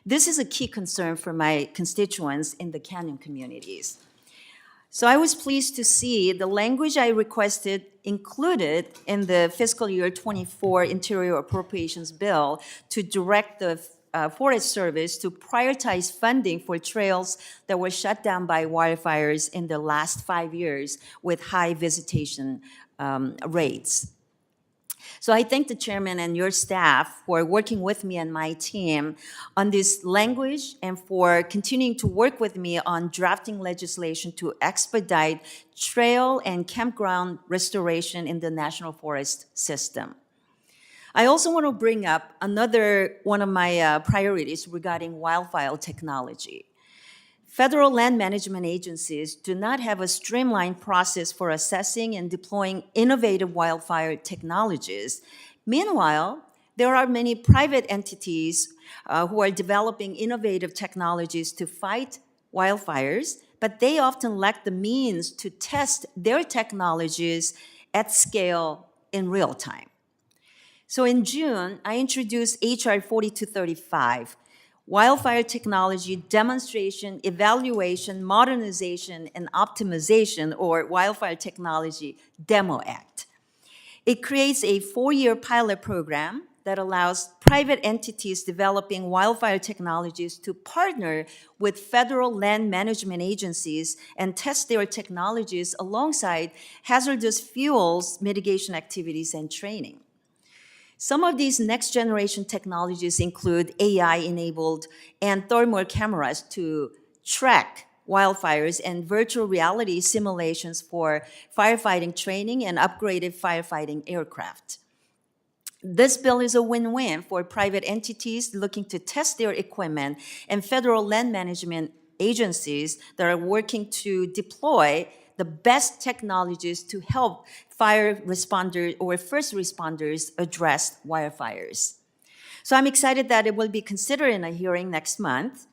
[SPEAKER 9] This is a key concern for my constituents in the canyon communities. So I was pleased to see the language I requested included in the fiscal year 24 Interior Appropriations Bill to direct the Forest Service to prioritize funding for trails that were shut down by wildfires in the last 5 years with high visitation rates. So I thank the chairman and your staff for working with me and my team on this language and for continuing to work with me on drafting legislation to expedite trail and campground restoration in the National Forest system. I also want to bring up another one of my priorities regarding wildfire technology. Federal land management agencies do not have a streamlined process for assessing and deploying innovative wildfire technologies. Meanwhile, there are many private entities who are developing innovative technologies to fight wildfires, but they often lack the means to test their technologies at scale in real time. So in June, I introduced HR 4235, Wildfire Technology Demonstration, Evaluation, Modernization, and Optimization, or Wildfire Technology Demo Act. It creates a 4-year pilot program that allows private entities developing wildfire technologies to partner with federal land management agencies and test their technologies alongside hazardous fuels mitigation activities and training. Some of these next-generation technologies include AI-enabled and thermal cameras to track wildfires and virtual reality simulations for firefighting training and upgraded firefighting aircraft. This bill is a win-win for private entities looking to test their equipment and federal land management agencies that are working to deploy the best technologies to help fire responders or first responders address wildfires. So I'm excited that it will be considered in a hearing next month.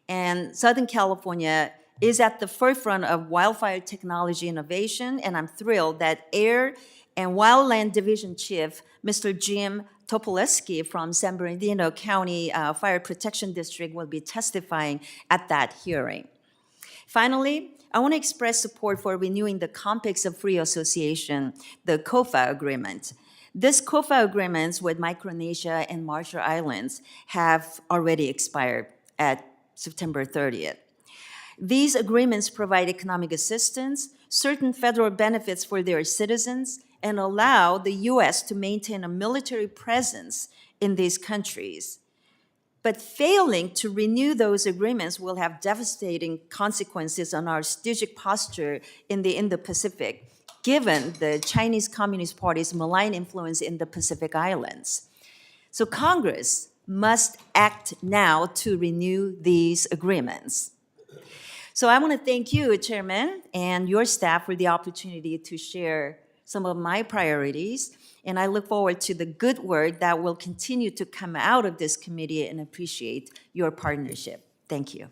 [SPEAKER 9] And Southern California is at the forefront of wildfire technology innovation, and I'm thrilled that Air and Wildland Division Chief, Mr. Jim Topoleski from San Bernardino County Fire Protection District will be testifying at that hearing. Finally, I want to express support for renewing the Compacts of Free Association, the COFA agreement. This COFA agreements with Micronesia and Marshall Islands have already expired at September 30th. These agreements provide economic assistance, certain federal benefits for their citizens, and allow the U.S. to maintain a military presence in these countries. But failing to renew those agreements will have devastating consequences on our strategic posture in the Indo-Pacific, given the Chinese Communist Party's malign influence in the Pacific Islands. So Congress must act now to renew these agreements. So I want to thank you, Chairman, and your staff for the opportunity to share some of my priorities. And I look forward to the good work that will continue to come out of this committee and appreciate your partnership. Thank you.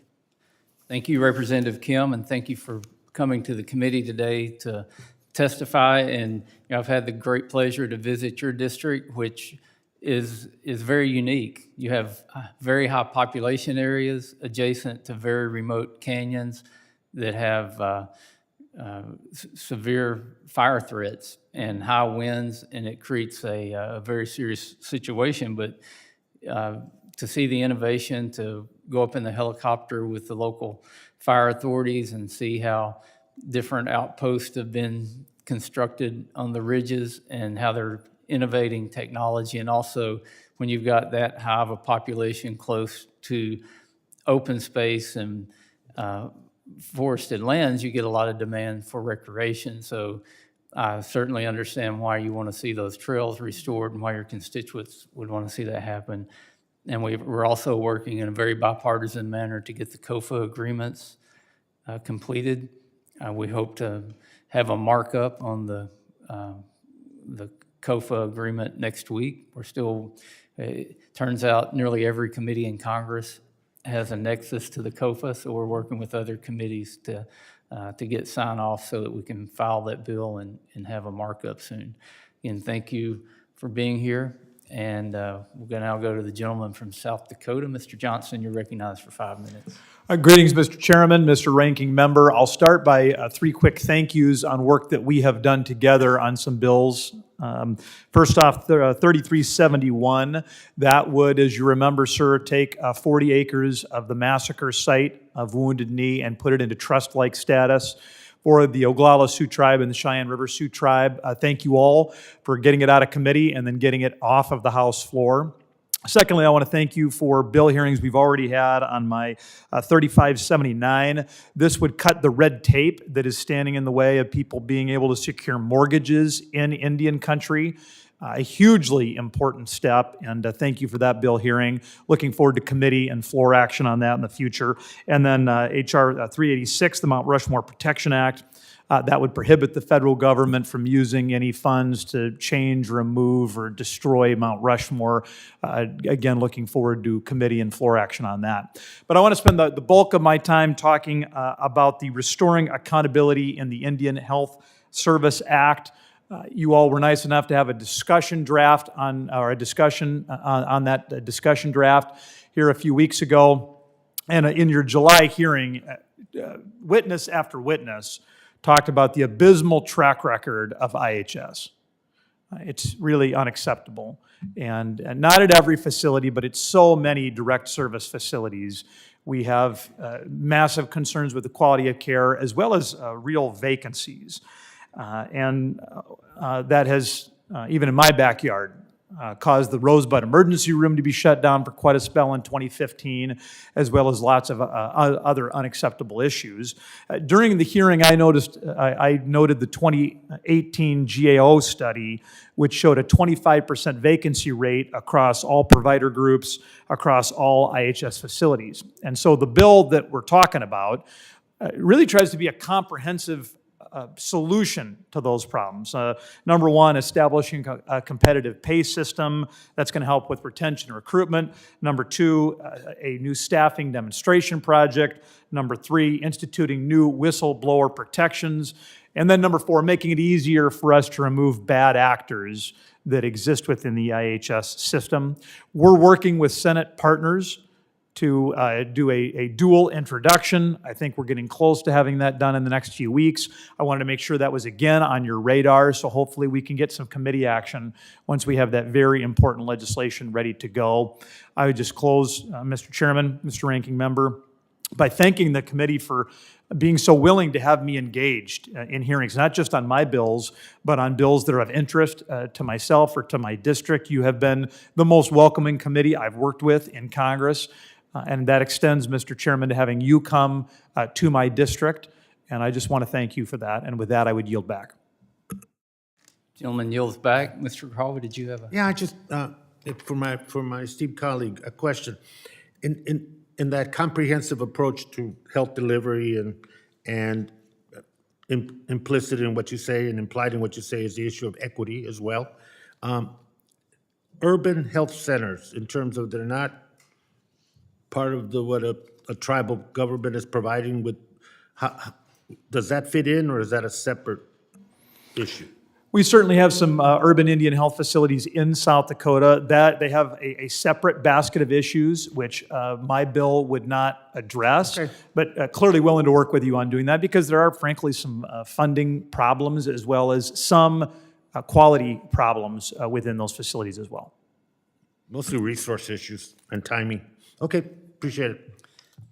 [SPEAKER 1] Thank you, Representative Kim, and thank you for coming to the committee today to testify. And I've had the great pleasure to visit your district, which is very unique. You have very high population areas adjacent to very remote canyons that have severe fire threats and high winds, and it creates a very serious situation. But to see the innovation, to go up in the helicopter with the local fire authorities and see how different outposts have been constructed on the ridges and how they're innovating technology, and also when you've got that high of a population close to open space and forested lands, you get a lot of demand for recreation. So I certainly understand why you want to see those trails restored and why your constituents would want to see that happen. And we're also working in a very bipartisan manner to get the COFA agreements completed. We hope to have a markup on the COFA agreement next week. We're still, it turns out nearly every committee in Congress has a nexus to the COFA, so we're working with other committees to get sign-off so that we can file that bill and have a markup soon. Again, thank you for being here, and we're going to now go to the gentleman from South Dakota. Mr. Johnson, you're recognized for 5 minutes.
[SPEAKER 10] Greetings, Mr. Chairman, Mr. Ranking Member. I'll start by 3 quick thank yous on work that we have done together on some bills. First off, 3371, that would, as you remember, sir, take 40 acres of the massacre site of Wounded Knee and put it into trust-like status for the Oglala Sioux Tribe and the Cheyenne River Sioux Tribe. Thank you all for getting it out of committee and then getting it off of the House floor. Secondly, I want to thank you for bill hearings we've already had on my 3579. This would cut the red tape that is standing in the way of people being able to secure mortgages in Indian country. a hugely important step, and thank you for that bill hearing. Looking forward to committee and floor action on that in the future. And then H.R. 386, the Mount Rushmore Protection Act, that would prohibit the federal government from using any funds to change, remove, or destroy Mount Rushmore. Again, looking forward to committee and floor action on that. But I want to spend the bulk of my time talking about the Restoring Accountability in the Indian Health Service Act. You all were nice enough to have a discussion draft on, or a discussion on that discussion draft here a few weeks ago. And in your July hearing, witness after witness talked about the abysmal track record of IHS. It's really unacceptable. And not at every facility, but at so many direct service facilities, we have massive concerns with the quality of care as well as real vacancies. And that has, even in my backyard, caused the Rosebud Emergency Room to be shut down for quite a spell in 2015, as well as lots of other unacceptable issues. During the hearing, I noted the 2018 GAO study, which showed a 25% vacancy rate across all provider groups, across all IHS facilities. And so the bill that we're talking about really tries to be a comprehensive solution to those problems. Number one, establishing a competitive pay system that's going to help with retention and recruitment. Number two, a new staffing demonstration project. Number three, instituting new whistleblower protections. And then number four, making it easier for us to remove bad actors that exist within the IHS system. We're working with Senate partners to do a dual introduction. I think we're getting close to having that done in the next few weeks. I wanted to make sure that was again on your radar, so hopefully we can get some committee action once we have that very important legislation ready to go. I would just close, Mr. Chairman, Mr. Ranking Member, by thanking the committee for being so willing to have me engaged in hearings, not just on my bills, but on bills that are of interest to myself or to my district. You have been the most welcoming committee I've worked with in Congress. And that extends, Mr. Chairman, to having you come to my district. And I just want to thank you for that. And with that, I would yield back.
[SPEAKER 1] Gentleman yields back. Mr. Harvey, did you have a?
[SPEAKER 11] Yeah, I just, for my esteemed colleague, a question. In that comprehensive approach to health delivery and implicit in what you say and implied in what you say is the issue of equity as well. Urban health centers, in terms of they're not part of what a tribal government is providing with, does that fit in, or is that a separate issue?
[SPEAKER 10] We certainly have some urban Indian health facilities in South Dakota that they have a separate basket of issues, which my bill would not address,
[SPEAKER 11] Okay.
[SPEAKER 10] but clearly willing to work with you on doing that because there are frankly some funding problems as well as some quality problems within those facilities as well.
[SPEAKER 11] Mostly resource issues and timing. Okay, appreciate it.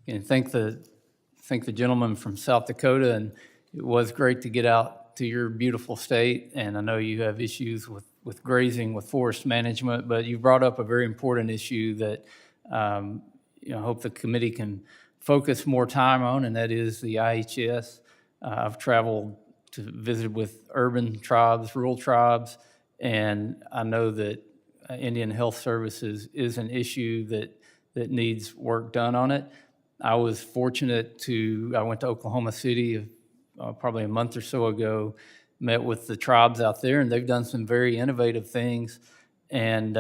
[SPEAKER 1] And thank the gentleman from South Dakota, and it was great to get out to your beautiful state, and I know you have issues with grazing, with forest management, but you brought up a very important issue that I hope the committee can focus more time on, and that is the IHS. I've traveled to visit with urban tribes, rural tribes, and I know that Indian Health Services is an issue that needs work done on it. I was fortunate I went to Oklahoma City probably a month or so ago, met with the tribes out there, and they've done some very innovative things and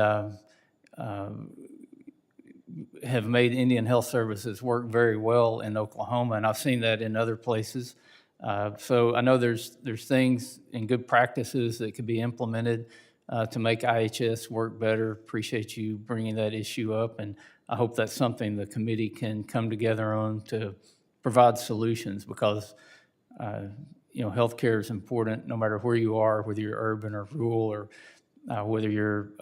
[SPEAKER 1] have made Indian Health Services work very well in Oklahoma, and I've seen that in other places. So I know there's things and good practices that could be implemented to make IHS work better. Appreciate you bringing that issue up, and I hope that's something the committee can come together on to provide solutions, because healthcare is important no matter where you are, whether you're urban or rural, or whether you're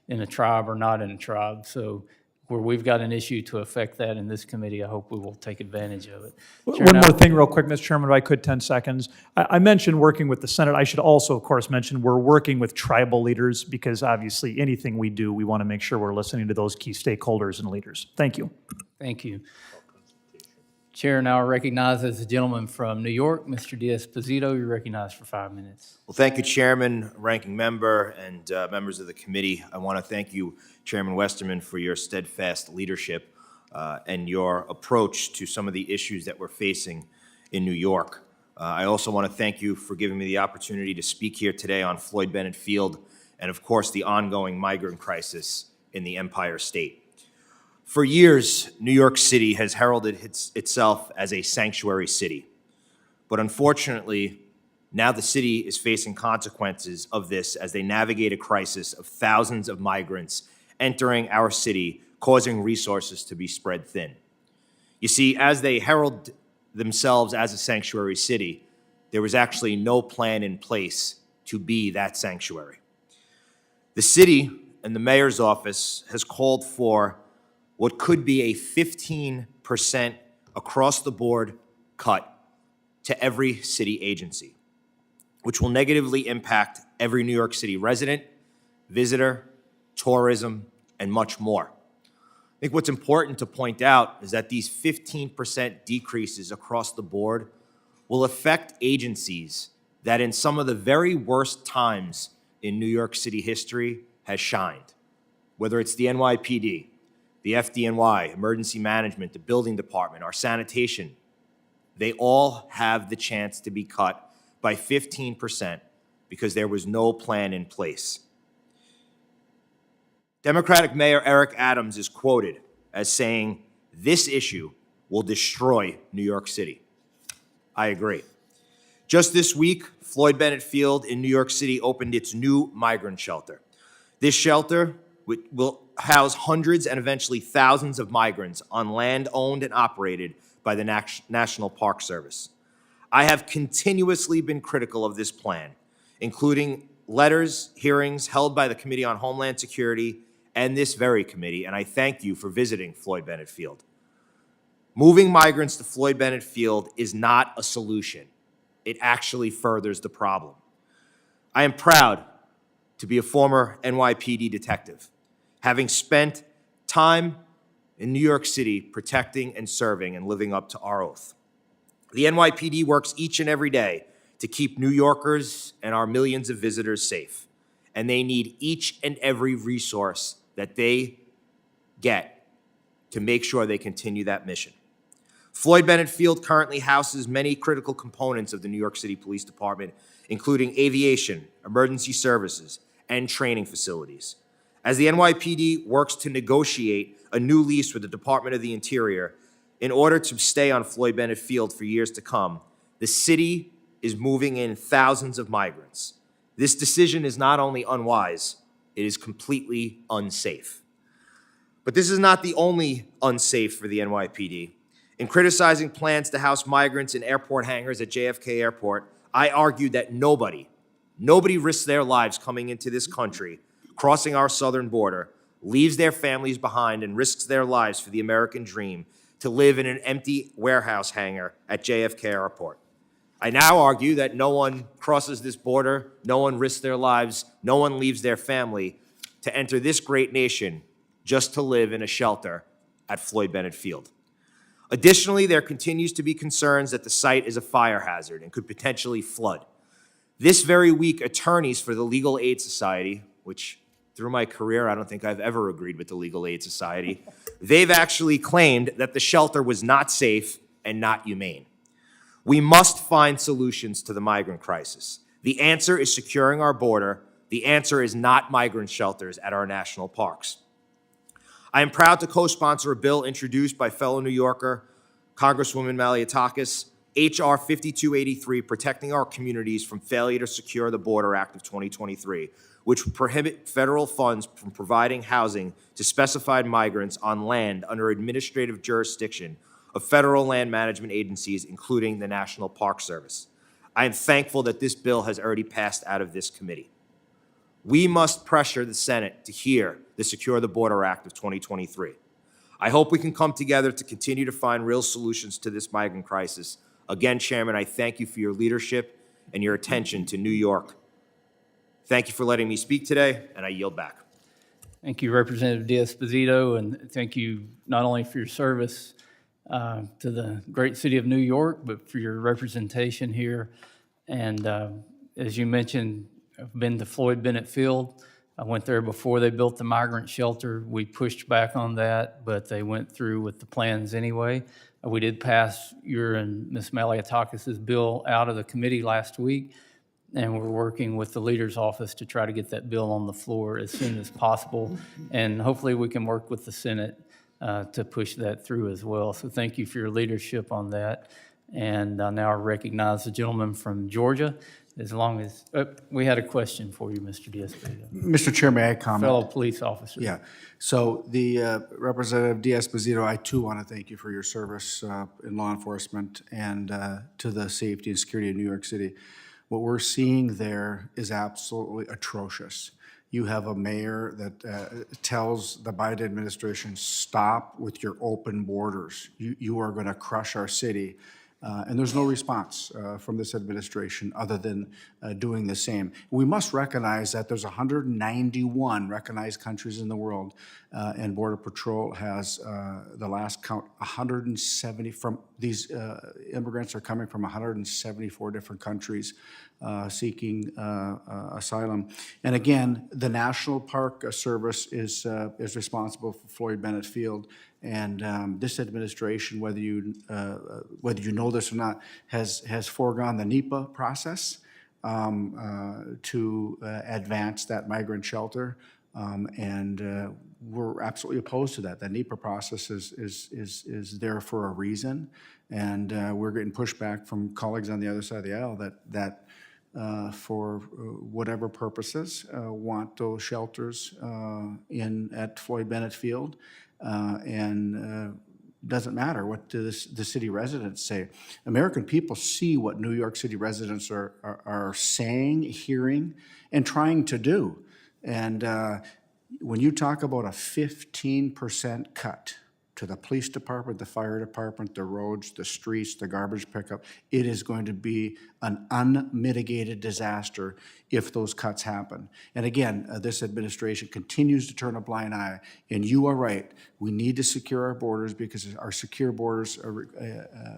[SPEAKER 1] in a tribe or not in a tribe. So where we've got an issue to affect that in this committee, I hope we will take advantage of it.
[SPEAKER 10] One more thing real quick, Mr. Chairman, if I could, 10 seconds. I mentioned working with the Senate. I should also, of course, mention we're working with tribal leaders because obviously anything we do, we want to make sure we're listening to those key stakeholders and leaders. Thank you.
[SPEAKER 1] Thank you. Chair now recognizes the gentleman from New York, Mr. Diaz-Pasito. You're recognized for 5 minutes.
[SPEAKER 12] Well, thank you, Chairman, Ranking Member, and members of the committee. I want to thank you, Chairman Westerman, for your steadfast leadership and your approach to some of the issues that we're facing in New York. I also want to thank you for giving me the opportunity to speak here today on Floyd Bennett Field and, of course, the ongoing migrant crisis in the Empire State. For years, New York City has heralded itself as a sanctuary city. But unfortunately, now the city is facing consequences of this as they navigate a crisis of thousands of migrants entering our city, causing resources to be spread thin. You see, as they herald themselves as a sanctuary city, there was actually no plan in place to be that sanctuary. The city and the mayor's office has called for what could be a 15% across-the-board cut to every city agency, which will negatively impact every New York City resident, visitor, tourism, and much more. I think what's important to point out is that these 15% decreases across the board will affect agencies that in some of the very worst times in New York City history has shined, whether it's the NYPD, the FDNY, emergency management, the building department, our sanitation. They all have the chance to be cut by 15% because there was no plan in place. Democratic Mayor Eric Adams is quoted as saying, "This issue will destroy New York City." I agree. Just this week, Floyd Bennett Field in New York City opened its new migrant shelter. This shelter will house hundreds and eventually thousands of migrants on land owned and operated by the National Park Service. I have continuously been critical of this plan, including letters, hearings held by the Committee on Homeland Security and this very committee, and I thank you for visiting Floyd Bennett Field. Moving migrants to Floyd Bennett Field is not a solution. It actually furthers the problem. I am proud to be a former NYPD detective, having spent time in New York City protecting and serving and living up to our oath. The NYPD works each and every day to keep New Yorkers and our millions of visitors safe, and they need each and every resource that they get to make sure they continue that mission. Floyd Bennett Field currently houses many critical components of the New York City Police Department, including aviation, emergency services, and training facilities. As the NYPD works to negotiate a new lease with the Department of the Interior in order to stay on Floyd Bennett Field for years to come, the city is moving in thousands of migrants. This decision is not only unwise, it is completely unsafe. But this is not the only unsafe for the NYPD. In criticizing plans to house migrants in airport hangars at JFK Airport, I argued that nobody risks their lives coming into this country, crossing our southern border, leaves their families behind, and risks their lives for the American dream to live in an empty warehouse hangar at JFK Airport. I now argue that no one crosses this border, no one risks their lives, no one leaves their family to enter this great nation just to live in a shelter at Floyd Bennett Field. Additionally, there continues to be concerns that the site is a fire hazard and could potentially flood. This very week, attorneys for the Legal Aid Society, which through my career, I don't think I've ever agreed with the Legal Aid Society, they've actually claimed that the shelter was not safe and not humane. We must find solutions to the migrant crisis. The answer is securing our border. The answer is not migrant shelters at our national parks. I am proud to co-sponsor a bill introduced by fellow New Yorker, Congresswoman Malliotakis, H.R. 5283, Protecting Our Communities from Failure to Secure the Border Act of 2023, which would prohibit federal funds from providing housing to specified migrants on land under administrative jurisdiction of federal land management agencies, including the National Park Service. I am thankful that this bill has already passed out of this committee. We must pressure the Senate to hear the Secure the Border Act of 2023. I hope we can come together to continue to find real solutions to this migrant crisis. Again, Chairman, I thank you for your leadership and your attention to New York. Thank you for letting me speak today, and I yield back.
[SPEAKER 1] Thank you, Representative Diaz-Pasito, and thank you not only for your service to the great city of New York, but for your representation here. And as you mentioned, I've been to Floyd Bennett Field. I went there before they built the migrant shelter. We pushed back on that, but they went through with the plans anyway. We did pass your and Ms. Maliatakis's bill out of the committee last week, and we're working with the leader's office to try to get that bill on the floor as soon as possible. And hopefully we can work with the Senate to push that through as well. So thank you for your leadership on that. And I now recognize the gentleman from Georgia. As long as, we had a question for you, Mr. Diaz-Padrón.
[SPEAKER 5] Mr. Chair, may I comment?
[SPEAKER 1] Fellow police officer.
[SPEAKER 5] Yeah. So the Representative Diaz-Padrón, I too want to thank you for your service in law enforcement and to the safety and security of New York City. What we're seeing there is absolutely atrocious. You have a mayor that tells the Biden administration, stop with your open borders. You are going to crush our city. And there's no response from this administration other than doing the same. We must recognize that there's 191 recognized countries in the world, and Border Patrol has, the last count, 170 from these immigrants are coming from 174 different countries seeking asylum. And again, the National Park Service is responsible for Floyd Bennett Field. And this administration, whether you know this or not, has foregone the NEPA process to advance that migrant shelter, and we're absolutely opposed to that. The NEPA process is there for a reason, and we're getting pushback from colleagues on the other side of the aisle that for whatever purposes want those shelters at Floyd Bennett Field. And doesn't matter what the city residents say. American people see what New York City residents are saying, hearing, and trying to do. And when you talk about a 15% cut to the police department, the fire department, the roads, the streets, the garbage pickup, it is going to be an unmitigated disaster if those cuts happen. And again, this administration continues to turn a blind eye. And you are right. We need to secure our borders because our secure borders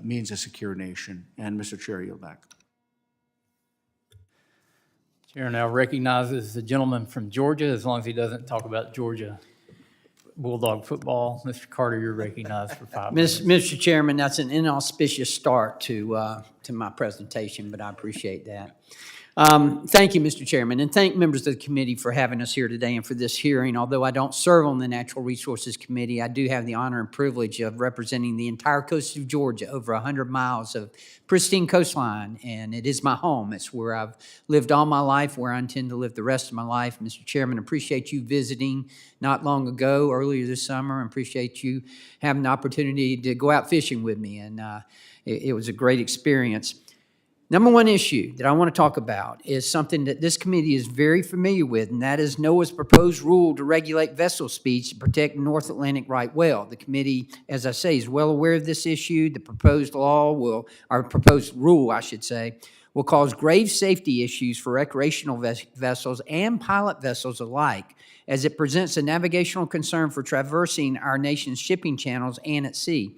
[SPEAKER 5] means a secure nation. And Mr. Chair, I yield back.
[SPEAKER 1] Chair now recognizes the gentleman from Georgia, as long as he doesn't talk about Georgia Bulldog football. Mr. Carter, you're recognized for 5 minutes.
[SPEAKER 13] Mr. Chairman, that's an inauspicious start to my presentation, but I appreciate that. Thank you, Mr. Chairman, and thank members of the committee for having us here today and for this hearing. Although I don't serve on the Natural Resources Committee, I do have the honor and privilege of representing the entire coast of Georgia, over 100 miles of pristine coastline, and it is my home. It's where I've lived all my life, where I intend to live the rest of my life. Mr. Chairman, appreciate you visiting not long ago, earlier this summer, and appreciate you having the opportunity to go out fishing with me, and it was a great experience. Number one issue that I want to talk about is something that this committee is very familiar with, and that is NOAA's proposed rule to regulate vessel speeds to protect North Atlantic right whale. The committee, as I say, is well aware of this issue. The proposed proposed rule, I should say, will cause grave safety issues for recreational vessels and pilot vessels alike, as it presents a navigational concern for traversing our nation's shipping channels and at sea.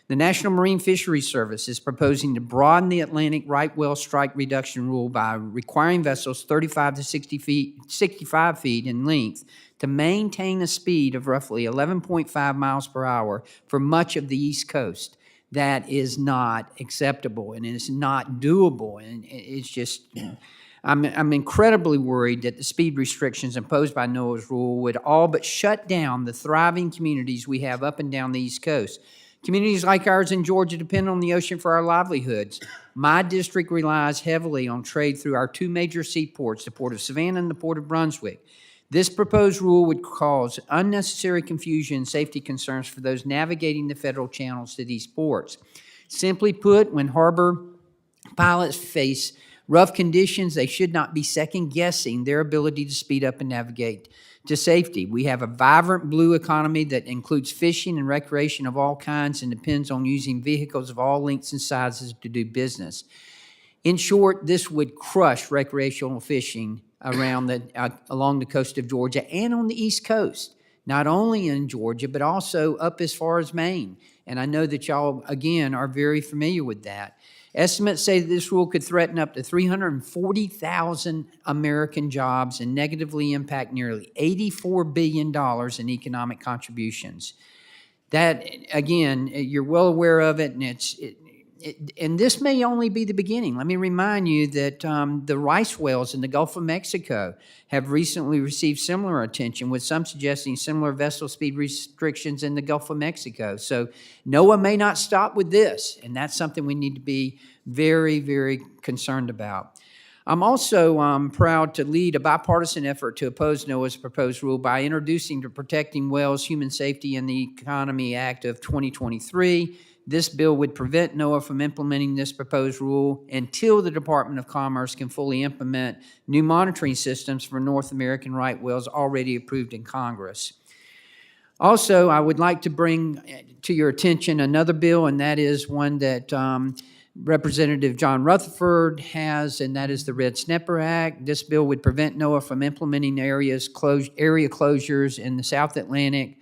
[SPEAKER 13] The National Marine Fisheries Service is proposing to broaden the Atlantic right whale strike reduction rule by requiring vessels 35 to 65 feet in length to maintain a speed of roughly 11.5 miles per hour for much of the East Coast. That is not acceptable, and it's not doable, and it's just... I'm incredibly worried that the speed restrictions imposed by NOAA's rule would all but shut down the thriving communities we have up and down the East Coast. Communities like ours in Georgia depend on the ocean for our livelihoods. My district relies heavily on trade through our two major seaports, the Port of Savannah and the Port of Brunswick. This proposed rule would cause unnecessary confusion and safety concerns for those navigating the federal channels to these ports. Simply put, when harbor pilots face rough conditions, they should not be second-guessing their ability to speed up and navigate to safety. We have a vibrant blue economy that includes fishing and recreation of all kinds and depends on using vehicles of all lengths and sizes to do business. In short, this would crush recreational fishing along the coast of Georgia and on the East Coast. not only in Georgia, but also up as far as Maine. And I know that y'all, again, are very familiar with that. Estimates say that this rule could threaten up to 340,000 American jobs and negatively impact nearly $84 billion in economic contributions. That, again, you're well aware of it, and and this may only be the beginning. Let me remind you that the rice wells in the Gulf of Mexico have recently received similar attention, with some suggesting similar vessel speed restrictions in the Gulf of Mexico. So NOAA may not stop with this, and that's something we need to be very, very concerned about. I'm also proud to lead a bipartisan effort to oppose NOAA's proposed rule by introducing the Protecting Whales, Human Safety and the Economy Act of 2023. This bill would prevent NOAA from implementing this proposed rule until the Department of Commerce can fully implement new monitoring systems for North American right whales already approved in Congress. Also, I would like to bring to your attention another bill, and that is one that Representative John Rutherford has, and that is the Red Snapper Act. This bill would prevent NOAA from implementing area closures in the South Atlantic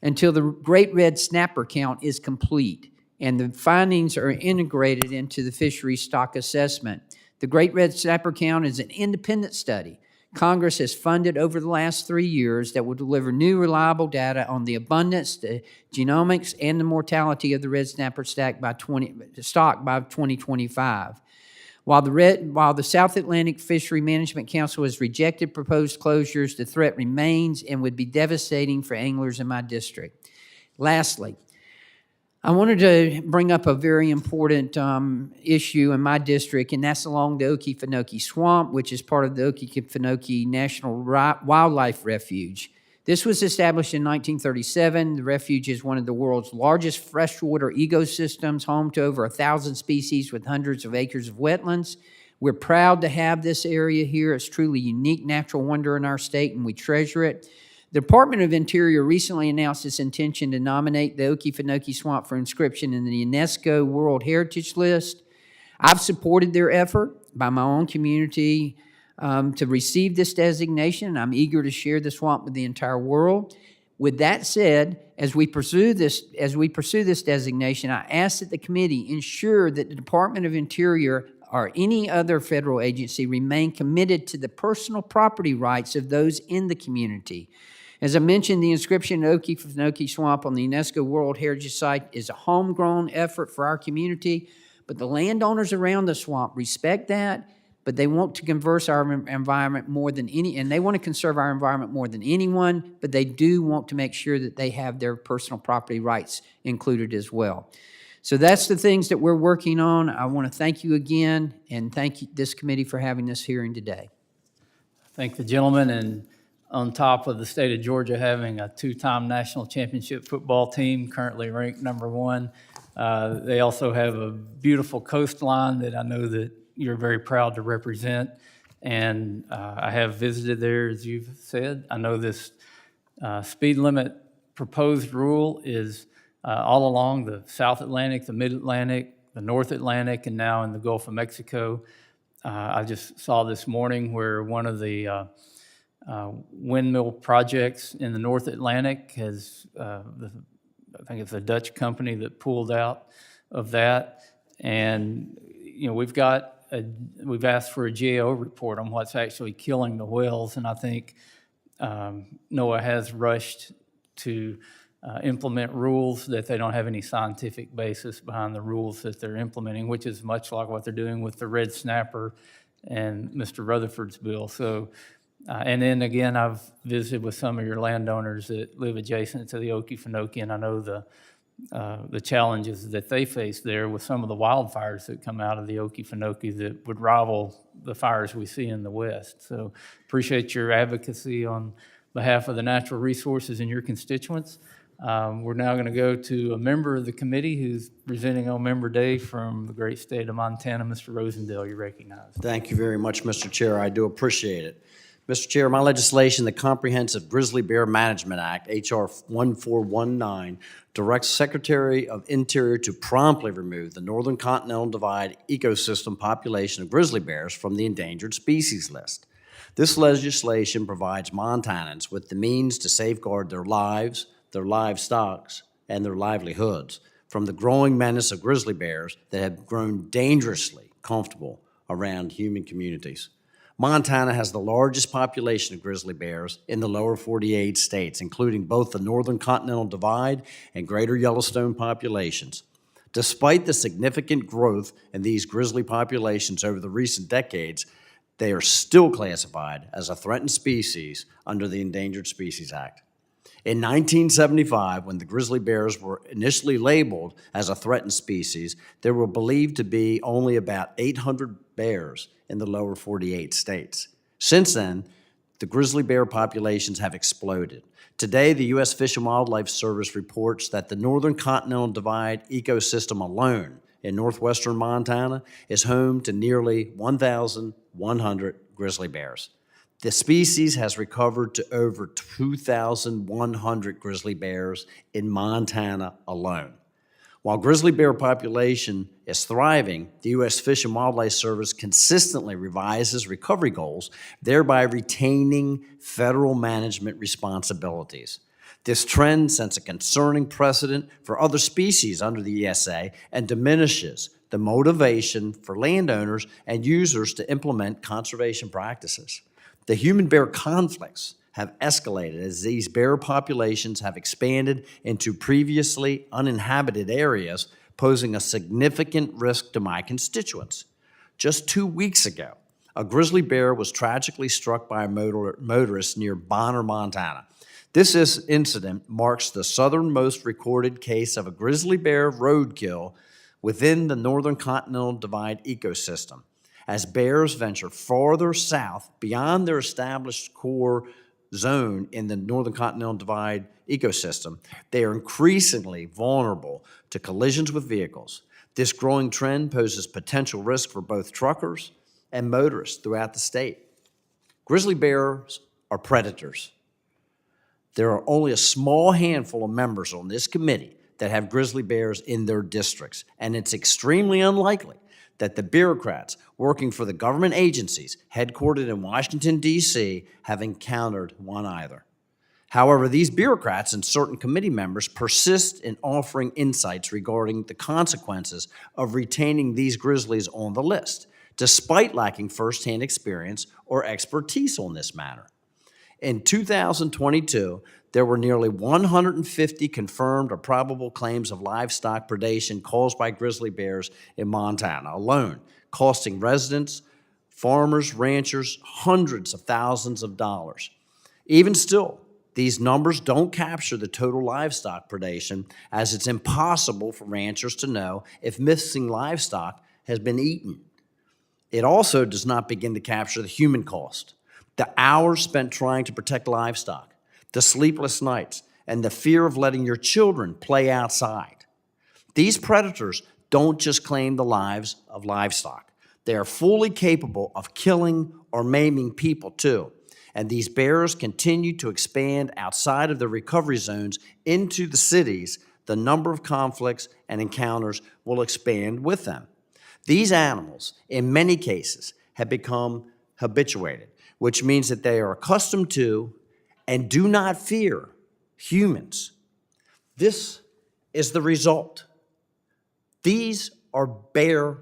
[SPEAKER 13] until the Great Red Snapper count is complete and the findings are integrated into the fisheries stock assessment. The Great Red Snapper count is an independent study Congress has funded over the last 3 years that will deliver new reliable data on the abundance, the genomics, and the mortality of the red snapper stock by 2025. While the South Atlantic Fishery Management Council has rejected proposed closures, the threat remains and would be devastating for anglers in my district. Lastly, I wanted to bring up a very important issue in my district, and that's along the Okefenokee Swamp, which is part of the Okefenokee National Wildlife Refuge. This was established in 1937. The refuge is one of the world's largest freshwater ecosystems, home to over 1,000 species with hundreds of acres of wetlands. We're proud to have this area here. It's truly a unique natural wonder in our state, and we treasure it. The Department of Interior recently announced its intention to nominate the Okefenokee Swamp for inscription in the UNESCO World Heritage List. I've supported their effort by my own community to receive this designation. I'm eager to share the swamp with the entire world. With that said, as we pursue this designation, I ask that the committee ensure that the Department of Interior or any other federal agency remain committed to the personal property rights of those in the community. As I mentioned, the inscription of Okefenokee Swamp on the UNESCO World Heritage Site is a homegrown effort for our community, but the landowners around the swamp respect that, but they want to conserve our environment more than anyone, but they do want to make sure that they have their personal property rights included as well. So that's the things that we're working on. I want to thank you again, and thank this committee for having this hearing today.
[SPEAKER 1] Thank the gentleman, and on top of the state of Georgia having a two-time national championship football team, currently ranked #1, they also have a beautiful coastline that I know that you're very proud to represent, and I have visited there, as you've said. I know this speed limit proposed rule is all along the South Atlantic, the Mid-Atlantic, the North Atlantic, and now in the Gulf of Mexico. I just saw this morning where one of the windmill projects in the North Atlantic has, I think it's a Dutch company that pulled out of that. And, you know, we've asked for a GAO report on what's actually killing the whales, and I think NOAA has rushed to implement rules that they don't have any scientific basis behind the rules that they're implementing, which is much like what they're doing with the red snapper and Mr. Rutherford's bill. So, and then again, I've visited with some of your landowners that live adjacent to the Okefenokee, and I know the challenges that they face there with some of the wildfires that come out of the Okefenokee that would rival the fires we see in the West. So appreciate your advocacy on behalf of the natural resources and your constituents. We're now going to go to a member of the committee who's presenting on Member Day from the great state of Montana. Mr. Rosendale, you're recognized.
[SPEAKER 14] Thank you very much, Mr. Chair. I do appreciate it. Mr. Chair, my legislation, the Comprehensive Grizzly Bear Management Act, H.R. 1419, directs Secretary of Interior to promptly remove the Northern Continental Divide ecosystem population of grizzly bears from the endangered species list. This legislation provides Montanans with the means to safeguard their lives, their livestock, and their livelihoods from the growing menace of grizzly bears that have grown dangerously comfortable around human communities. Montana has the largest population of grizzly bears in the lower 48 states, including both the Northern Continental Divide and Greater Yellowstone populations. Despite the significant growth in these grizzly populations over the recent decades, they are still classified as a threatened species under the Endangered Species Act. In 1975, when the grizzly bears were initially labeled as a threatened species, there were believed to be only about 800 bears in the lower 48 states. Since then, the grizzly bear populations have exploded. Today, the U.S. Fish and Wildlife Service reports that the Northern Continental Divide ecosystem alone in northwestern Montana is home to nearly 1,100 grizzly bears. The species has recovered to over 2,100 grizzly bears in Montana alone. While grizzly bear population is thriving, the U.S. Fish and Wildlife Service consistently revises recovery goals, thereby retaining federal management responsibilities. This trend sets a concerning precedent for other species under the ESA and diminishes the motivation for landowners and users to implement conservation practices. The human-bear conflicts have escalated as these bear populations have expanded into previously uninhabited areas, posing a significant risk to my constituents. Just 2 weeks ago, a grizzly bear was tragically struck by a motorist near Bonner, Montana. This incident marks the southernmost recorded case of a grizzly bear roadkill within the Northern Continental Divide ecosystem. As bears venture farther south beyond their established core zone in the Northern Continental Divide ecosystem, they are increasingly vulnerable to collisions with vehicles. This growing trend poses potential risk for both truckers and motorists throughout the state. Grizzly bears are predators. There are only a small handful of members on this committee that have grizzly bears in their districts, and it's extremely unlikely that the bureaucrats working for the government agencies headquartered in Washington, D.C. have encountered one either. However, these bureaucrats and certain committee members persist in offering insights regarding the consequences of retaining these grizzlies on the list, despite lacking firsthand experience or expertise on this matter. In 2022, there were nearly 150 confirmed or probable claims of livestock predation caused by grizzly bears in Montana alone, costing residents, farmers, ranchers hundreds of thousands of dollars. Even still, these numbers don't capture the total livestock predation, as it's impossible for ranchers to know if missing livestock has been eaten. It also does not begin to capture the human cost, the hours spent trying to protect livestock, the sleepless nights, and the fear of letting your children play outside. These predators don't just claim the lives of livestock. They are fully capable of killing or maiming people too. And these bears continue to expand outside of the recovery zones into the cities. The number of conflicts and encounters will expand with them. These animals, in many cases, have become habituated, which means that they are accustomed to and do not fear humans. This is the result. These are bear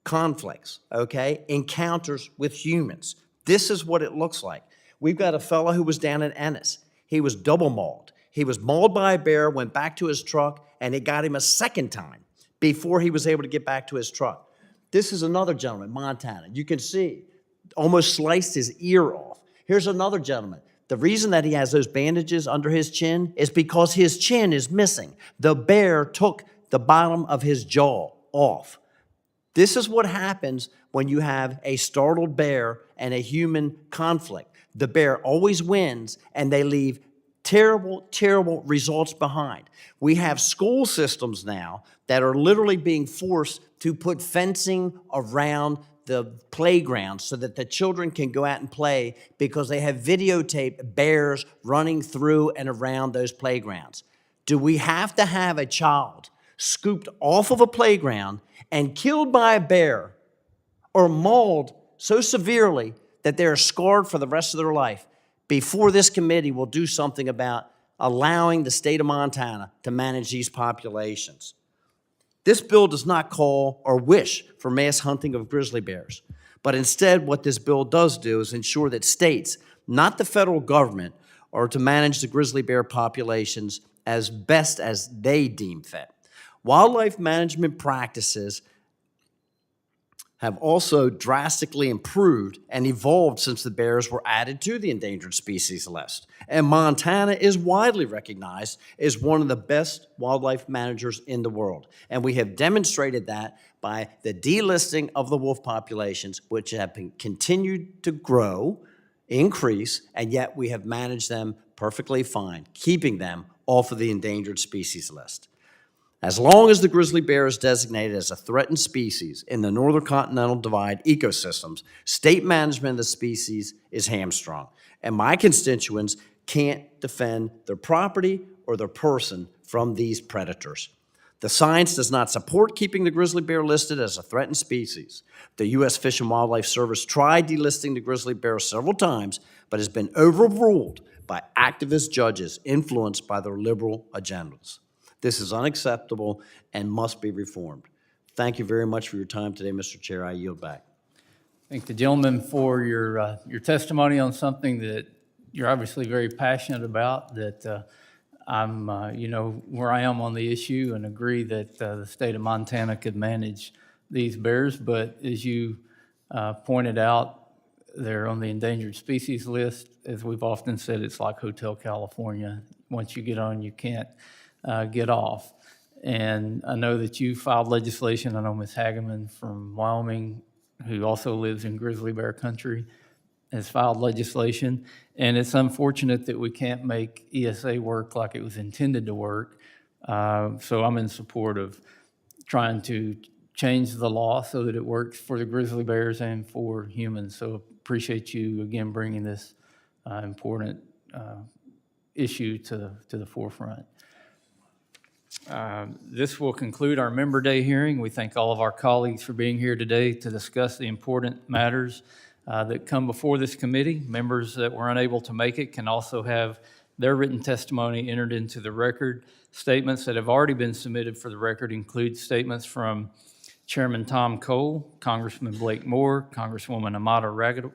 [SPEAKER 14] conflicts, okay? Encounters with humans. This is what it looks like. We've got a fellow who was down in Ennis. He was double mauled. He was mauled by a bear, went back to his truck, and it got him a second time before he was able to get back to his truck. This is another gentleman, Montana. You can see, almost sliced his ear off. Here's another gentleman. The reason that he has those bandages under his chin is because his chin is missing. The bear took the bottom of his jaw off. This is what happens when you have a startled bear and a human conflict. The bear always wins, and they leave terrible, terrible results behind. We have school systems now that are literally being forced to put fencing around the playground so that the children can go out and play because they have videotaped bears running through and around those playgrounds. Do we have to have a child scooped off of a playground and killed by a bear or mauled so severely that they're scarred for the rest of their life before this committee will do something about allowing the state of Montana to manage these populations. This bill does not call or wish for mass hunting of grizzly bears, but instead what this bill does do is ensure that states, not the federal government, are to manage the grizzly bear populations as best as they deem fit. Wildlife management practices have also drastically improved and evolved since the bears were added to the endangered species list. And Montana is widely recognized as one of the best wildlife managers in the world. And we have demonstrated that by the delisting of the wolf populations, which have continued to grow, increase, and yet we have managed them perfectly fine, keeping them off of the endangered species list. As long as the grizzly bear is designated as a threatened species in the Northern Continental Divide ecosystems, state management of the species is hamstrung, and my constituents can't defend their property or their person from these predators. The science does not support keeping the grizzly bear listed as a threatened species. The U.S. Fish and Wildlife Service tried delisting the grizzly bear several times, but has been overruled by activist judges influenced by their liberal agendas. This is unacceptable and must be reformed. Thank you very much for your time today, Mr. Chair. I yield back.
[SPEAKER 1] Thank the gentleman for your testimony on something that you're obviously very passionate about, that I'm, where I am on the issue and agree that the state of Montana could manage these bears. But as you pointed out, they're on the endangered species list. As we've often said, it's like Hotel California. Once you get on, you can't get off. And I know that you filed legislation. I know Ms. Hageman from Wyoming, who also lives in grizzly bear country, has filed legislation. And it's unfortunate that we can't make ESA work like it was intended to work. So I'm in support of trying to change the law so that it works for the grizzly bears and for humans. So appreciate you again bringing this important issue to the forefront. This will conclude our Member Day hearing. We thank all of our colleagues for being here today to discuss the important matters that come before this committee. Members that were unable to make it can also have their written testimony entered into the record. Statements that have already been submitted for the record include statements from Chairman Tom Cole, Congressman Blake Moore, Congresswoman Amata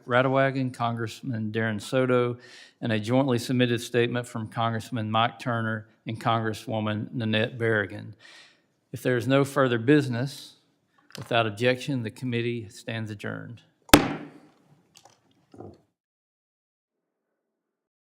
[SPEAKER 1] Radewagen, Congressman Darren Soto, and a jointly submitted statement from Congressman Mike Turner and Congresswoman Nanette Berrigan. If there is no further business, without objection, the committee stands adjourned.